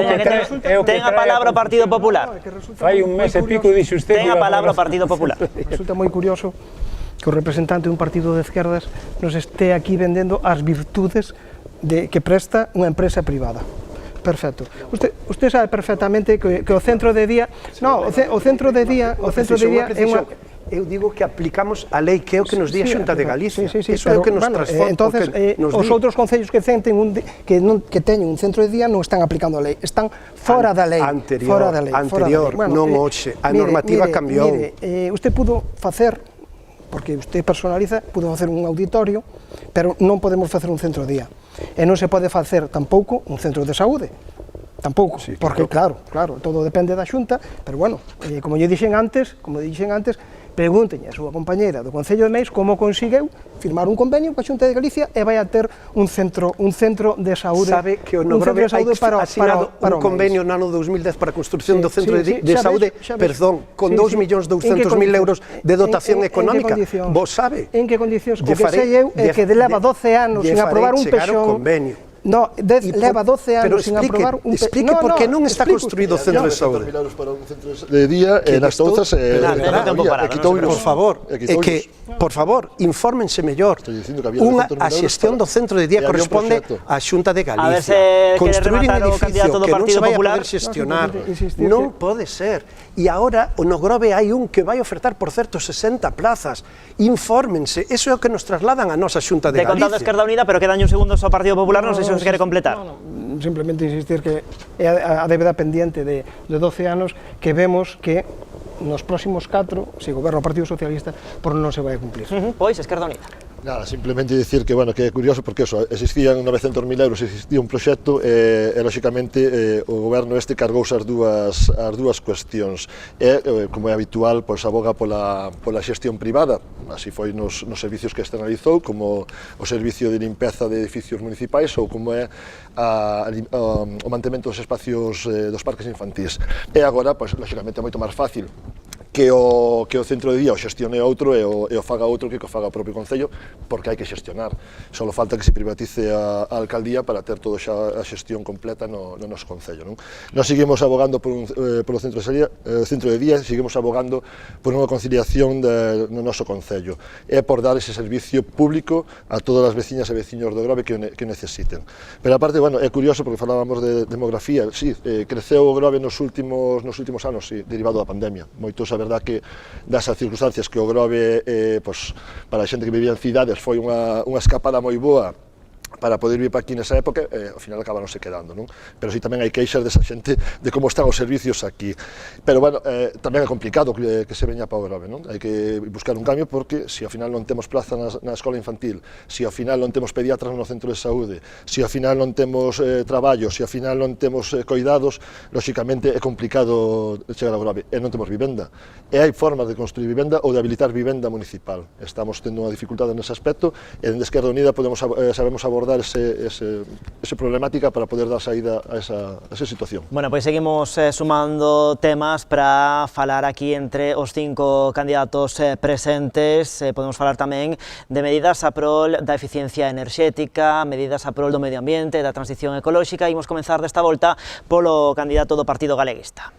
é o que ten a palabra o Partido Popular. Fai un mes e pico dixo usted. Ten a palabra o Partido Popular. Resulta moi curioso que o representante dun partido de izquierdas nos este aquí vendendo as virtudes que presta unha empresa privada. Perfecto. Usted sabe perfectamente que o centro de día... No, o centro de día é unha... Eu digo que aplicamos a lei, que é o que nos di a Xunta de Galicia. Iso é o que nos transforma. Entonces, os outros concellos que teñen un centro de día non están aplicando a lei, están fora da lei. Anterior, non hoxe. A normativa cambiou. Mire, usted pudo facer, porque usted personaliza, pudo facer un auditorio, pero non podemos facer un centro de día. E non se pode facer tampouco un centro de saúde. Tampouco, porque claro, todo depende da Xunta, pero bueno, como lle dixen antes, pregúnteñe a súa compañeira do Concello de Meis como conseguiu firmar un convenio coa Xunta de Galicia e vai a ter un centro de saúde. Sabe que o Grove hai asinado un convenio no ano 2010 para a construcción do centro de saúde, perdón, con 2.200.000 euros de dotación económica. Vos sabe? En que condicións? O que sei eu é que leva 12 anos sin aprobar un pexón. No, leva 12 anos sin aprobar un... Explique por que non está construído o centro de saúde. Para un centro de día e nas touzas... Por favor, infórmense mellor. A xestión do centro de día corresponde á Xunta de Galicia. Construir un edificio que non se vai a poder xestionar non pode ser. E agora, no Grove hai un que vai ofertar, por certo, 60 plazas. Infórmense. Eso é o que nos trasladan a nosa Xunta de Galicia. De contado Esquerda Unida, pero quedan un segundo ao Partido Popular, non sei se os quere completar. Simplemente insistir que é a débeda pendiente de 12 anos que vemos que nos próximos 4, se goberna o Partido Socialista, por non se vai a cumplir. Pois, Esquerda Unida. Nada, simplemente dicir que, bueno, que é curioso porque eso, existían 900.000 euros, existía un proxecto e lóxicamente o goberno este cargouse as dúas cuestións. Como é habitual, pois aboga pola xestión privada, así foi nos servicios que externalizou, como o servicio de limpeza de edificios municipais ou como é o mantemento dos espacios dos parques infantís. E agora, pois, lóxicamente é moito máis fácil que o centro de día o xestione outro e o faga outro que o faga o propio Concello, porque hai que xestionar. Só falta que se privatice a alcaldía para ter toda xa a xestión completa no noso Concello. Nós seguimos abogando polo centro de día, seguimos abogando por unha conciliación no noso Concello. É por dar ese servicio público a todas as veciñas e veciños do Grove que necesiten. Pero aparte, bueno, é curioso porque falábamos de demografía, sí, creceu o Grove nos últimos anos, sí, derivado da pandemia. Moitos a verdad que das circunstancias que o Grove, para a xente que vivía en cidades, foi unha escapada moi boa para poder vir para aquí nesa época, ao final acabaronse quedando, non? Pero si tamén hai queixas desa xente de como están os servicios aquí. Pero, bueno, tamén é complicado que se veña para o Grove, non? Hai que buscar un cambio porque se ao final non temos plaza na escola infantil, se ao final non temos pediatras no centro de saúde, se ao final non temos traballo, se ao final non temos coidados, lóxicamente é complicado chegar ao Grove e non temos vivenda. E hai formas de construir vivenda ou de habilitar vivenda municipal. Estamos tendo unha dificultade nese aspecto e dende Esquerda Unida sabemos abordar esa problemática para poder dar saída a esa situación. Bueno, pois seguimos sumando temas para falar aquí entre os 5 candidatos presentes. Podemos falar tamén de medidas a prol da eficiencia enerxética, medidas a prol do medio ambiente, da transición ecolóxica. Imos comenzar desta volta polo candidato do Partido Galeguista.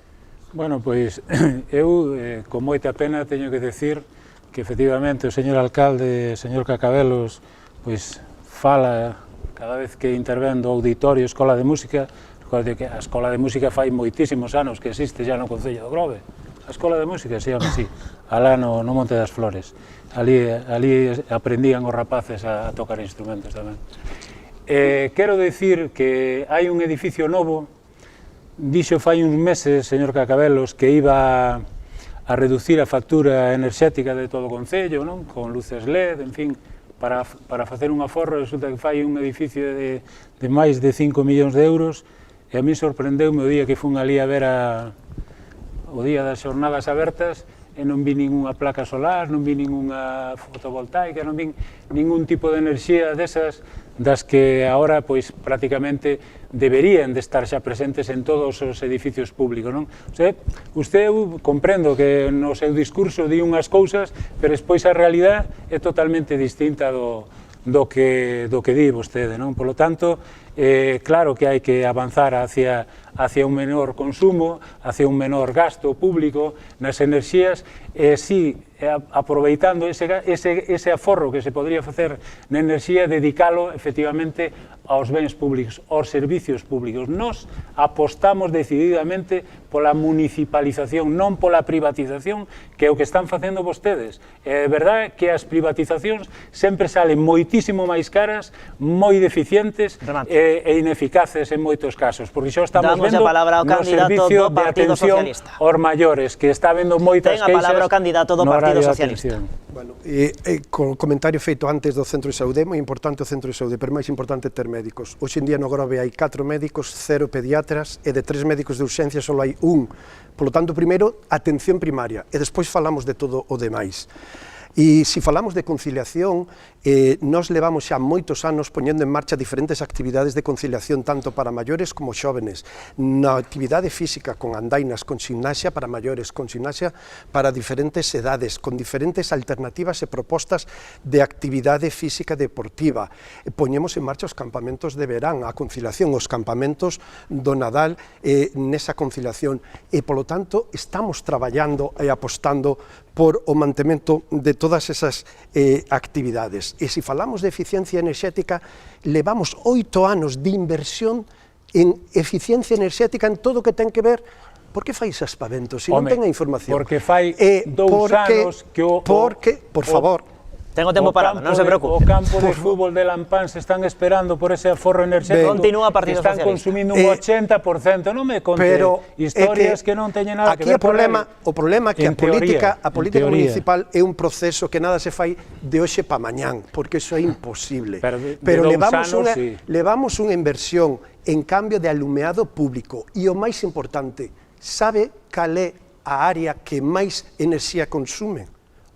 Bueno, pois eu, con moita pena, teño que decir que efectivamente o señor alcalde, señor Cacabelos, pois fala cada vez que intervén do auditorio Escola de Música. Recordo que a Escola de Música fai moitísimos anos que existe já no Concello do Grove. A Escola de Música se chama así, alá no Monte das Flores. Ali aprendían os rapaces a tocar instrumentos tamén. Quero dicir que hai un edificio novo. Dixo fai uns meses, señor Cacabelos, que iba a reducir a factura enerxética de todo o Concello, non? Con luces LED, en fin, para facer un aforro. Resulta que fai un edificio de máis de 5 millóns de euros, e a mí sorprendeume o día que fun ali a ver o día das xornadas abertas, e non vi ninguna placa solar, non vi ninguna fotovoltaica, non vi ningún tipo de enerxía desas das que agora pois prácticamente deberían de estar xa presentes en todos os edificios públicos, non? Usted comprendo que no seu discurso di unhas cousas, pero despois a realidade é totalmente distinta do que di vostede, non? Por lo tanto, claro que hai que avanzar hacia un menor consumo, hacia un menor gasto público nas enerxías, e si, aproveitando ese aforro que se podría facer na enerxía, dedicalo efectivamente aos bens públicos, aos servicios públicos. Nos apostamos decididamente pola municipalización, non pola privatización, que é o que están facendo vostedes. É verdade que as privatizacións sempre salen moitísimo máis caras, moi deficientes e ineficaces en moitos casos, porque xa estamos vendo no servicio de atención aos maiores, que está vendo moitas queixas. Ten a palabra o candidato do Partido Socialista. Bueno, co comentario feito antes do centro de saúde, é moi importante o centro de saúde, pero máis importante ter médicos. Hoxe en día no Grove hai 4 médicos, 0 pediatras, e de 3 médicos de urxencia só hai un. Polo tanto, primeiro, atención primaria, e despois falamos de todo o demais. E se falamos de conciliación, nós levamos xa moitos anos poñendo en marcha diferentes actividades de conciliación tanto para maiores como xóvenes, na actividade física con andainas, con gimnasia para maiores, con gimnasia para diferentes edades, con diferentes alternativas e propostas de actividade física deportiva. Poñemos en marcha os campamentos de verán, a conciliación, os campamentos do Nadal nesa conciliación, e polo tanto estamos traballando e apostando por o mantemento de todas esas actividades. E se falamos de eficiencia enerxética, levamos 8 anos de inversión en eficiencia enerxética en todo o que ten que ver. Por que fai esas paventos se non ten a información? Porque fai 2 anos que por favor. Tengo tempo parado, non se preocupe. O campo de fútbol de Lampán se están esperando por ese aforro enerxético. Continúa Partido Socialista. Están consumindo un 80%, non me conte historias que non teñen nada que ver con ello. O problema é que a política municipal é un proceso que nada se fai de hoxe pa mañán, porque iso é imposible. Pero levamos unha inversión en cambio de alumeado público, e o máis importante, sabe cal é a área que máis enerxía consume?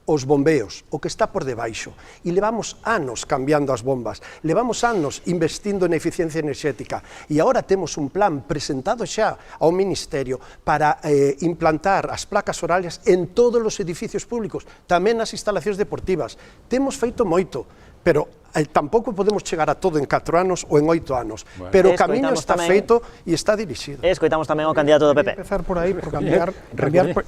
Os bombeos, o que está por debaixo, e levamos anos cambiando as bombas, levamos anos investindo en eficiencia enerxética, e agora temos un plan presentado xa ao Ministerio para implantar as placas horarias en todos os edificios públicos, tamén nas instalacións deportivas. Temos feito moito, pero tampouco podemos chegar a todo en 4 anos ou en 8 anos, pero o camiño está feito e está dirixido. Escoitamos tamén o candidato do PP. Empezar por aí, por cambiar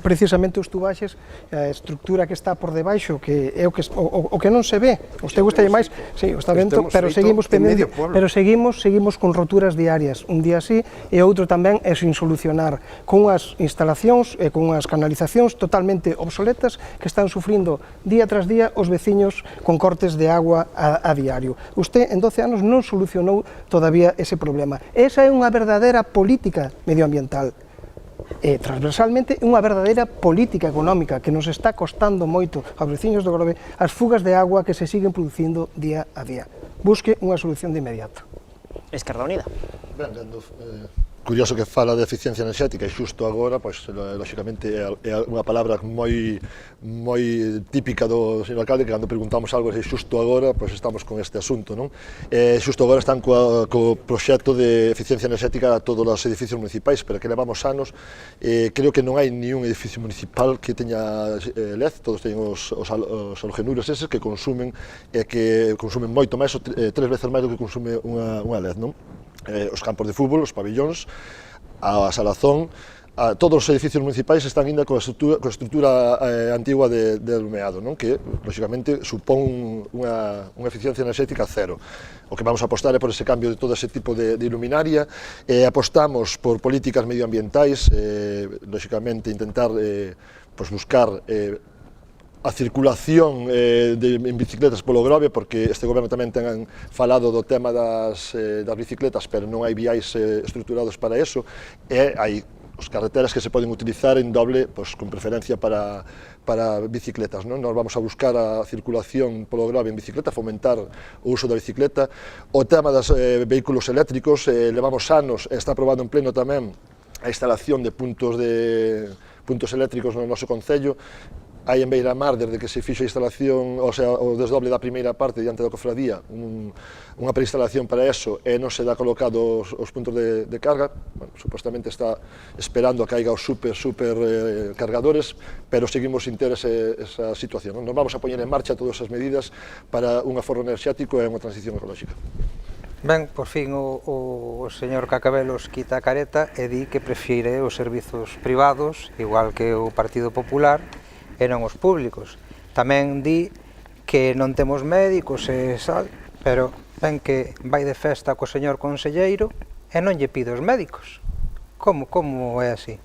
precisamente os tubaxes, a estructura que está por debaixo, que é o que non se ve. Usted gustalle máis, sí, o está vento, pero seguimos pendendo, pero seguimos con roturas diarias, un día así e outro tamén é sin solucionar, con unhas instalacións e con unhas canalizacións totalmente obsoletas que están sufrindo día tras día os veciños con cortes de agua a diario. Usted en 12 anos non solucionou todavía ese problema. Esa é unha verdadeira política medioambiental. Transversalmente unha verdadeira política económica que nos está costando moito aos veciños do Grove as fugas de agua que se siguen producindo día a día. Busque unha solución de inmediato. Esquerda Unida. Curioso que fala de eficiencia enerxética e xusto agora, pois, lóxicamente, é unha palabra moi típica do señor alcalde, que cando preguntamos algo e xusto agora, pois estamos con este asunto, non? Xusto agora están co proxecto de eficiencia enerxética a todos os edificios municipais, pero que levamos anos, creo que non hai niún edificio municipal que teña LED, todos teñen os halogenuros eses que consumen moito máis, 3 veces máis do que consume unha LED, non? Os campos de fútbol, os pabellóns, a salazón, todos os edificios municipais están ainda coa estrutura antigua de alumeado, non? Que, lóxicamente, supón unha eficiencia enerxética cero. O que vamos a apostar é por ese cambio de todo ese tipo de iluminaria, apostamos por políticas medioambientais, lóxicamente, intentar buscar a circulación en bicicletas polo Grove, porque este goberno tamén ten falado do tema das bicicletas, pero non hai viais estruturados para eso, e hai as carreteras que se poden utilizar en doble, con preferencia para bicicletas. Nos vamos a buscar a circulación polo Grove en bicicleta, fomentar o uso da bicicleta. O tema dos vehículos eléctricos, levamos anos, está aprobado en pleno tamén a instalación de puntos eléctricos no noso concello. Hai en Beiramar, desde que se fixo a instalación, o sea, o desdoble da primeira parte diante da cofradía, unha preinstalación para eso, e non se dá colocado os puntos de carga. Bueno, supostamente está esperando a que haiga os super cargadores, pero seguimos sin ter esa situación. Nos vamos a poñer en marcha todas as medidas para un aforro enerxético e unha transición ecolóxica. Ben, por fin o señor Cacabelos quita a careta e di que prefire os servizos privados, igual que o Partido Popular, e non os públicos. Tamén di que non temos médicos e sal, pero ven que vai de festa co señor conselleiro e non lle pide os médicos. Como é así?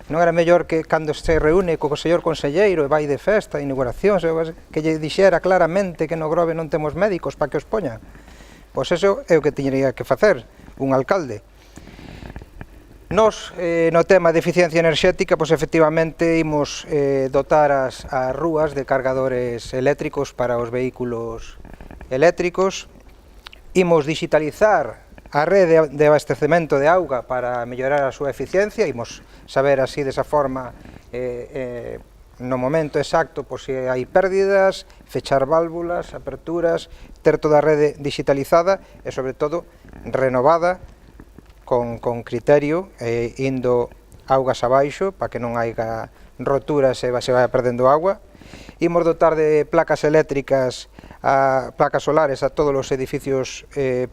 Non era mellor que cando se reúne co señor conselleiro e vai de festa, inauguracións, que lle dixera claramente que no Grove non temos médicos para que os poñan? Pois eso é o que tiñería que facer un alcalde. Nos, no tema de eficiencia enerxética, pois efectivamente imos dotar as rúas de cargadores eléctricos para os vehículos eléctricos, imos digitalizar a rede de abastecemento de auga para mellorar a súa eficiencia, imos saber así desa forma no momento exacto pois se hai pérdidas, fechar válvulas, aperturas, ter toda a rede digitalizada e sobre todo renovada, con criterio, indo augas abaixo para que non haiga roturas e se vai perdendo agua. Imos dotar de placas eléctricas, placas solares a todos os edificios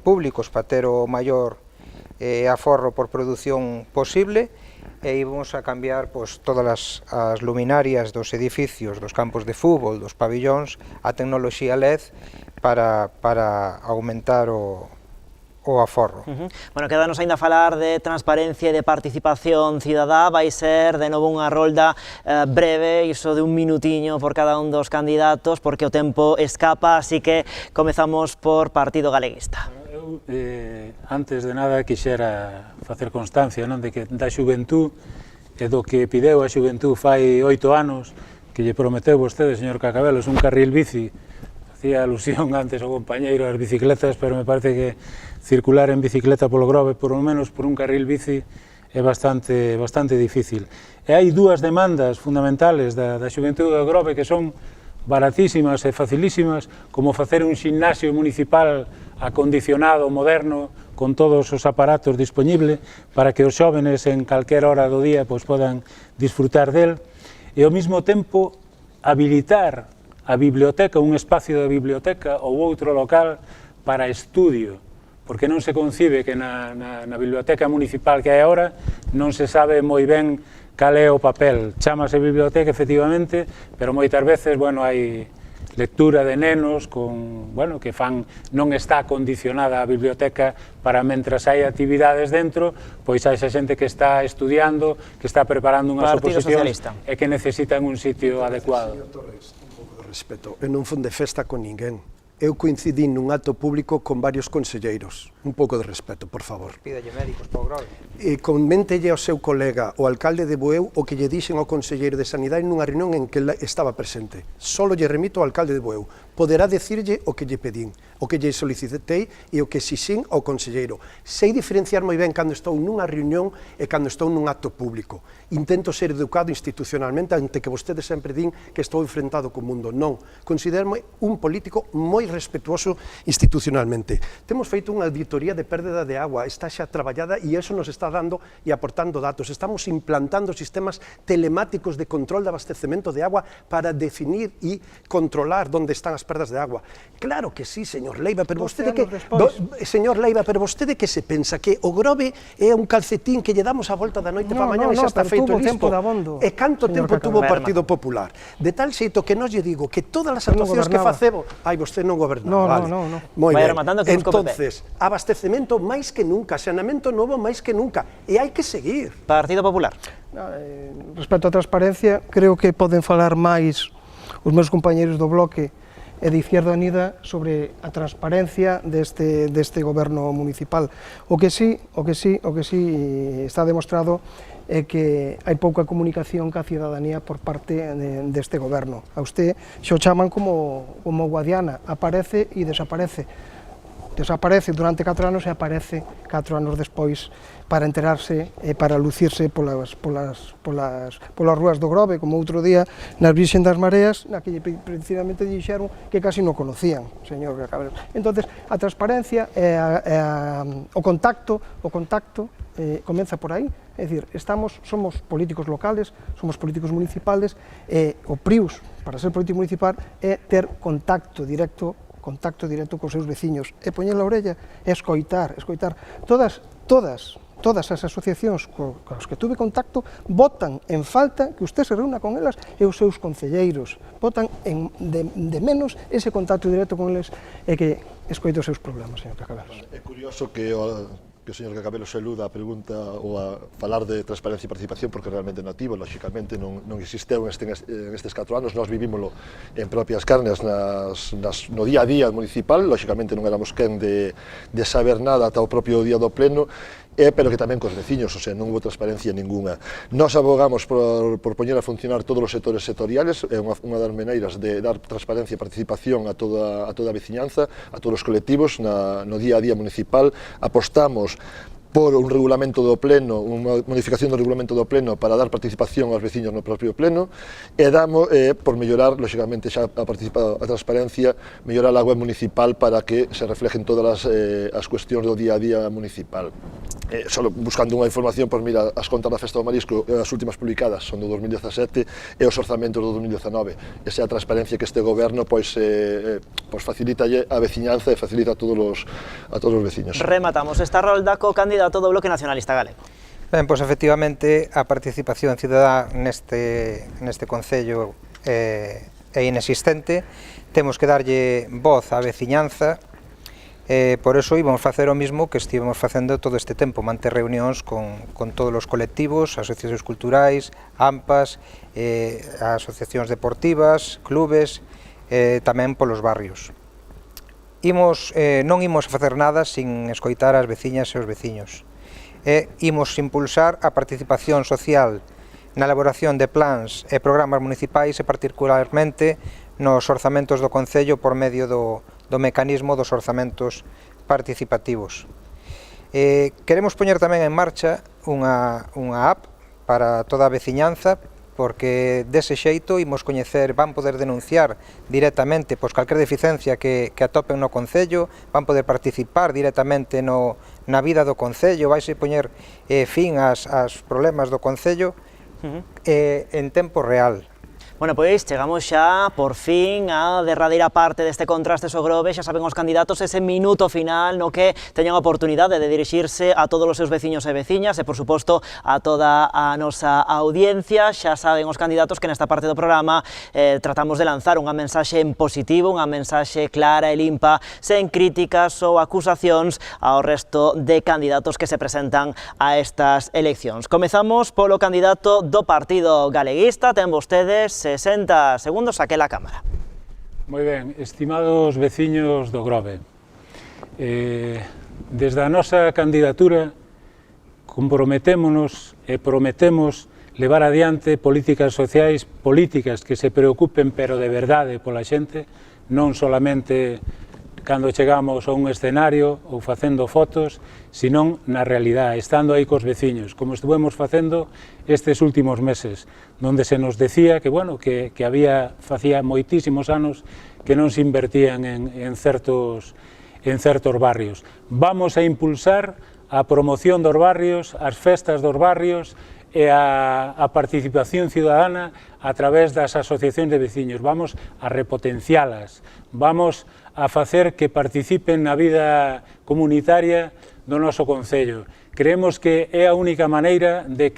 públicos para ter o maior aforro por produción posible e imos a cambiar todas as luminarias dos edificios, dos campos de fútbol, dos pabillóns, a tecnoloxía LED para aumentar o aforro. Bueno, quedanos ainda a falar de transparencia e de participación cidadá. Vai ser de novo unha rolda breve, iso de un minutiño por cada un dos candidatos, porque o tempo escapa, así que comezamos por Partido Galeguista. Eu, antes de nada, quixera facer constancia de que da xuventud e do que pideu a xuventud fai 8 anos, que lle prometeu vostede, señor Cacabelos, un carril bici. Hacía alusión antes ao compañeiro ás bicicletas, pero me parece que circular en bicicleta polo Grove, por lo menos por un carril bici, é bastante difícil. E hai dúas demandas fundamentales da xuventude do Grove que son baratísimas e facilísimas, como facer un ximnasio municipal acondicionado, moderno, con todos os aparatos disponibles, para que os xóvenes en calquera hora do día podan disfrutar del, e ao mesmo tempo habilitar a biblioteca, un espacio da biblioteca ou outro local para estudio, porque non se concibe que na biblioteca municipal que hai agora non se sabe moi ben cal é o papel. Chámase biblioteca, efectivamente, pero moitas veces, hai lectura de nenos que non está acondicionada a biblioteca para mentras hai actividades dentro, pois hai esa xente que está estudiando, que está preparando unhas oposicións e que necesitan un sitio adecuado. Respeto, eu non fun de festa con ninguén. Eu coincidín nun acto público con varios conselleiros. Un pouco de respeto, por favor. Pídalle médicos para o Grove. E coméntelle ao seu colega, o alcalde de Bueu, o que lle dixen ao conselleiro de Sanidade nunha reunión en que estaba presente. Solo lle remito ao alcalde de Bueu. Poderá decirlle o que lle pedín, o que lle solicitei e o que xixín ao conselleiro. Sei diferenciar moi ben cando estou nunha reunión e cando estou nun acto público. Intento ser educado institucionalmente ante que vostedes sempre din que estou enfrentado co mundo. Non, considero-me un político moi respetuoso institucionalmente. Temos feito unha auditoría de pérdida de agua, está xa traballada e iso nos está dando e aportando datos. Estamos implantando sistemas telemáticos de control de abastecemento de agua para definir e controlar onde están as perdas de agua. Claro que sí, señor Leiva, pero vostede que se pensa que o Grove é un calcetín que lle damos a volta da noite para mañana e xa está feito listo. E canto tempo tuvo o Partido Popular? De tal xeito que non lle digo que todas as actuacións que facemos, vostede non gobernaba. No. Moi ben. Entonces, abastecemento máis que nunca, saneamento novo máis que nunca, e hai que seguir. Partido Popular. Respecto á transparencia, creo que poden falar máis os meus compañeiros do bloque e de Izquierda Unida sobre a transparencia deste goberno municipal. O que sí está demostrado é que hai pouca comunicación ca cidadanía por parte deste goberno. A usted xo chaman como Guadiana, aparece e desaparece. Desaparece durante 4 anos e aparece 4 anos despois para enterarse e para lucirse polas ruas do Grove, como outro día nas Virxen das Mareas, na que precisamente dixeron que casi non conocían, señor Cabrelos. Entonces, a transparencia e o contacto comeza por aí, é dicir, somos políticos locales, somos políticos municipales, e o prius, para ser político municipal, é ter contacto directo cos seus veciños, e poñer a orella, e escoitar. Todas as asociacións cos que tuve contacto botan en falta que usted se reúna con elas e os seus concelleiros, botan de menos ese contacto directo con eles e que escoite os seus problemas, señor Cacabelos. É curioso que o señor Cacabelos eluda a pregunta ou a falar de transparencia e participación porque realmente nativo, lógicamente non existeu nestes 4 anos, nós vivímolo en propias carnes no día a día municipal, lógicamente non éramos quen de saber nada ata o propio día do pleno, pero que tamén cos veciños, o sea, non houve transparencia ninguna. Nos abogamos por poñer a funcionar todos os sectores sectoriales, é unha das maneiras de dar transparencia e participación a toda a veciñanza, a todos os colectivos no día a día municipal. Apostamos por un regulamento do pleno, unha modificación do regulamento do pleno para dar participación aos veciños no propio pleno, e damos por mellorar, lógicamente, xa a transparencia, mellorar a web municipal para que se reflejen todas as cuestións do día a día municipal. Solo buscando unha información, pois mira, as contas da Festa do Marisco, as últimas publicadas son do 2017 e os orzamentos do 2019. Esa é a transparencia que este goberno pois facilita a veciñanza e facilita a todos os veciños. Rematamos esta rolda co candidato do Bloque Nacionalista Galego. Ben, pois efectivamente a participación cidadá neste concello é inexistente, temos que darlle voz á veciñanza. Por eso íbamos facer o mismo que estivemos facendo todo este tempo, manter reunións con todos os colectivos, asociacións culturais, AMPAs, asociacións deportivas, clubes, tamén polos barrios. Non imos a facer nada sin escoitar as veciñas e os veciños. Imos impulsar a participación social na elaboración de plans e programas municipais e particularmente nos orzamentos do Concello por medio do mecanismo dos orzamentos participativos. Queremos poñer tamén en marcha unha app para toda a veciñanza, porque dese xeito imos coñecer, van poder denunciar directamente calquer deficiencia que atopen no Concello, van poder participar directamente na vida do Concello, vaise poñer fin aos problemas do Concello en tempo real. Bueno, pois chegamos xa, por fin, á derradeira parte deste Contrastes o Grove. Xa saben os candidatos ese minuto final no que teñen a oportunidade de dirixirse a todos os seus veciños e veciñas e, por suposto, a toda a nosa audiencia. Xa saben os candidatos que nesta parte do programa tratamos de lanzar unha mensaxe en positivo, unha mensaxe clara e limpa, sen críticas ou acusacións ao resto de candidatos que se presentan a estas eleccións. Comezamos polo candidato do Partido Galeguista. Ten vostedes 60 segundos, aquela cámara. Moi ben, estimados veciños do Grove, desde a nosa candidatura comprometémonos e prometemos levar adiante políticas sociais, políticas que se preocupen pero de verdade pola xente, non solamente cando chegamos a un escenario ou facendo fotos, senón na realidade, estando aí cos veciños, como estuvemos facendo estes últimos meses, donde se nos decía que, bueno, que facía moitísimos anos que non se invertían en certos barrios. Vamos a impulsar a promoción dos barrios, as festas dos barrios e a participación ciudadana a través das asociacións de veciños. Vamos a repotencialas, vamos a facer que participen na vida comunitaria do noso Concello. Creemos que é a única maneira de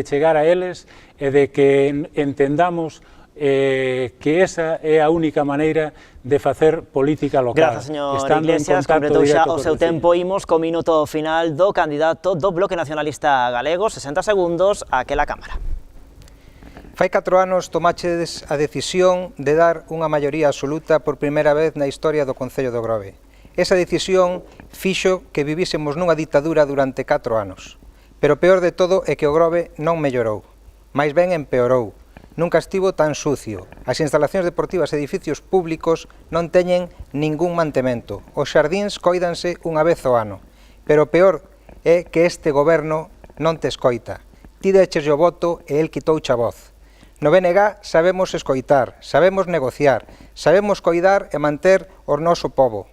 chegar a eles e de que entendamos que esa é a única maneira de facer política local. Grazas, señor Iglesias, completou xa o seu tempo. Imos co minuto final do candidato do Bloque Nacionalista Galego. 60 segundos, aquela cámara. Fai 4 anos tomachedes a decisión de dar unha maioría absoluta por primeira vez na historia do Concello do Grove. Esa decisión fixo que vivísemos nunha ditadura durante 4 anos. Pero o peor de todo é que o Grove non mellorou, máis ben empeorou. Nunca estivo tan sucio. As instalacións deportivas e edificios públicos non teñen ningún mantemento. Os xardíns coídanse unha vez ao ano. Pero o peor é que este goberno non te escoita. Ti deches o voto e el quitouche a voz. No BNG sabemos escoitar, sabemos negociar, sabemos coidar e manter o noso pobo.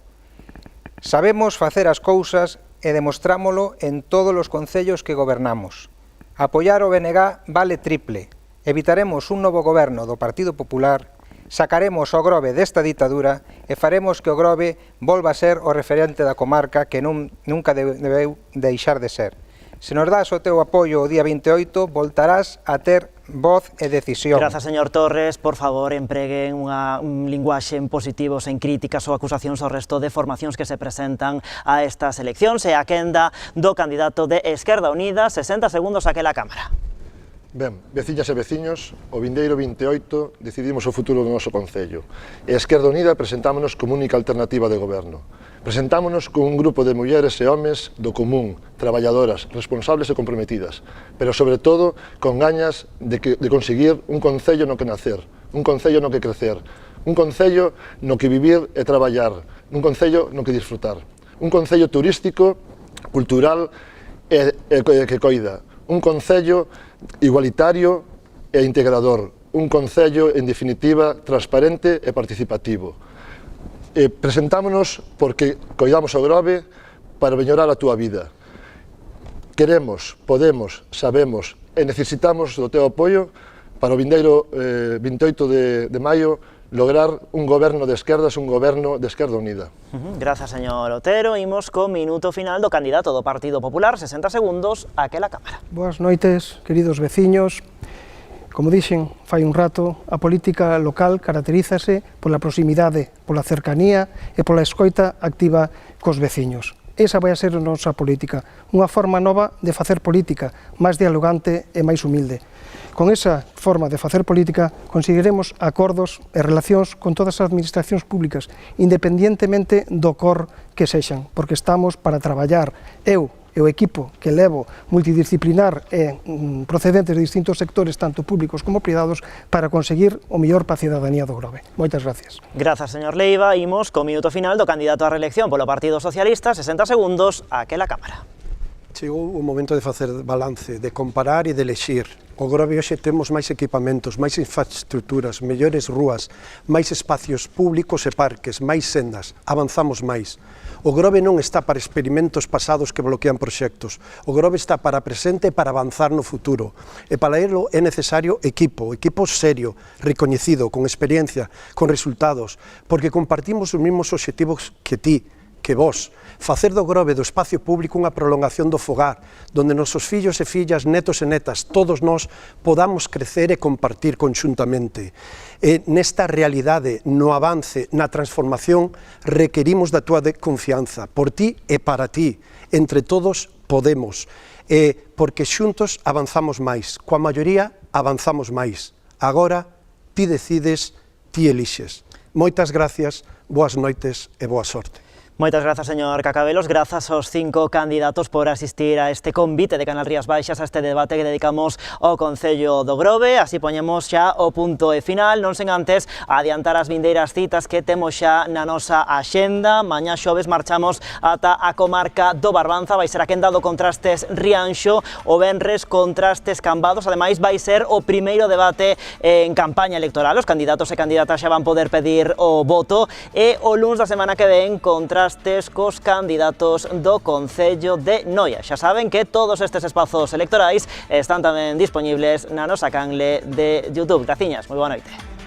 Sabemos facer as cousas e demostrámolo en todos os concellos que gobernamos. Apoiar o BNG vale triple. Evitaremos un novo goberno do Partido Popular, sacaremos o Grove desta ditadura e faremos que o Grove volva a ser o referente da comarca que nunca debeu deixar de ser. Se nos das o teu apoio o día 28, voltarás a ter voz e decisión. Grazas, señor Torres. Por favor, empreguen un linguaxe en positivos, en críticas ou acusacións ao resto de formacións que se presentan a estas eleccións e a quenda do candidato de Esquerda Unida. 60 segundos aquela Cámara. Ben, veciñas e veciños, o vindeiro 28 decidimos o futuro do noso Concello. E Esquerda Unida presentámonos como única alternativa de goberno. Presentámonos con un grupo de mulleres e homes do común, traballadoras, responsables e comprometidas, pero sobre todo con gañas de conseguir un Concello no que nacer, un Concello no que crecer, un Concello no que vivir e traballar, un Concello no que disfrutar, un Concello turístico, cultural e que coida, un Concello igualitario e integrador, un Concello, en definitiva, transparente e participativo. Presentámonos porque coidamos o Grove para mellorar a túa vida. Queremos, podemos, sabemos e necesitamos do teu apoio para o vindeiro 28 de maio lograr un goberno de esquerdas, un goberno de Esquerda Unida. Grazas, señor Otero. Imos co minuto final do candidato do Partido Popular, 60 segundos, aquela Cámara. Boas noites, queridos veciños. Como dixen fai un rato, a política local caracterízase pola proximidade, pola cercanía e pola escoita activa cos veciños. Esa vai a ser a nosa política, unha forma nova de facer política, máis dialogante e máis humilde. Con esa forma de facer política conseguiremos acordos e relacións con todas as administracións públicas, independientemente do cor que sexan, porque estamos para traballar. Eu e o equipo que levo multidisciplinar e procedentes de distintos sectores, tanto públicos como privados, para conseguir o mellor para a cidadanía do Grove. Moitas gracias. Grazas, señor Leiva. Imos co minuto final do candidato á reelección polo Partido Socialista, 60 segundos, aquela Cámara. Chegou o momento de facer balance, de comparar e de elexir. O Grove hoxe temos máis equipamentos, máis infraestructuras, mellores rúas, máis espacios públicos e parques, máis sendas, avanzamos máis. O Grove non está para experimentos pasados que bloquean proxectos. O Grove está para presente e para avanzar no futuro. E para elo é necesario equipo serio, recoñecido, con experiencia, con resultados, porque compartimos os mesmos obxectivos que ti, que vos. Facer do Grove, do espacio público, unha prolongación do fogar, donde nosos fillos e fillas, netos e netas, todos nós, podamos crecer e compartir conxuntamente. E nesta realidade, no avance, na transformación, requerimos da túa confianza, por ti e para ti. Entre todos podemos, porque xuntos avanzamos máis, coa maioría avanzamos máis. Agora, ti decides, ti elixes. Moitas gracias, boas noites e boa sorte. Moitas grazas, señor Cacabelos. Grazas aos 5 candidatos por asistir a este convite de Canal Rías Baixas, a este debate que dedicamos ao Concello do Grove. Así poñemos xa o punto e final, non sen antes adiantar as vindeiras citas que temos xa na nosa axenda. Mañá xoves marchamos ata a comarca do Barbanza, vai ser a quenda do Contrastes Rianxo, o venres Contrastes Cambados. Ademais, vai ser o primeiro debate en campaña electoral. Os candidatos e candidatas xa van poder pedir o voto e o luns da semana que ven Contrastes cos candidatos do Concello de Noia. Xa saben que todos estes espazos electorais están tamén dispoñibles na nosa canle de YouTube. Graciñas, moi boa noite.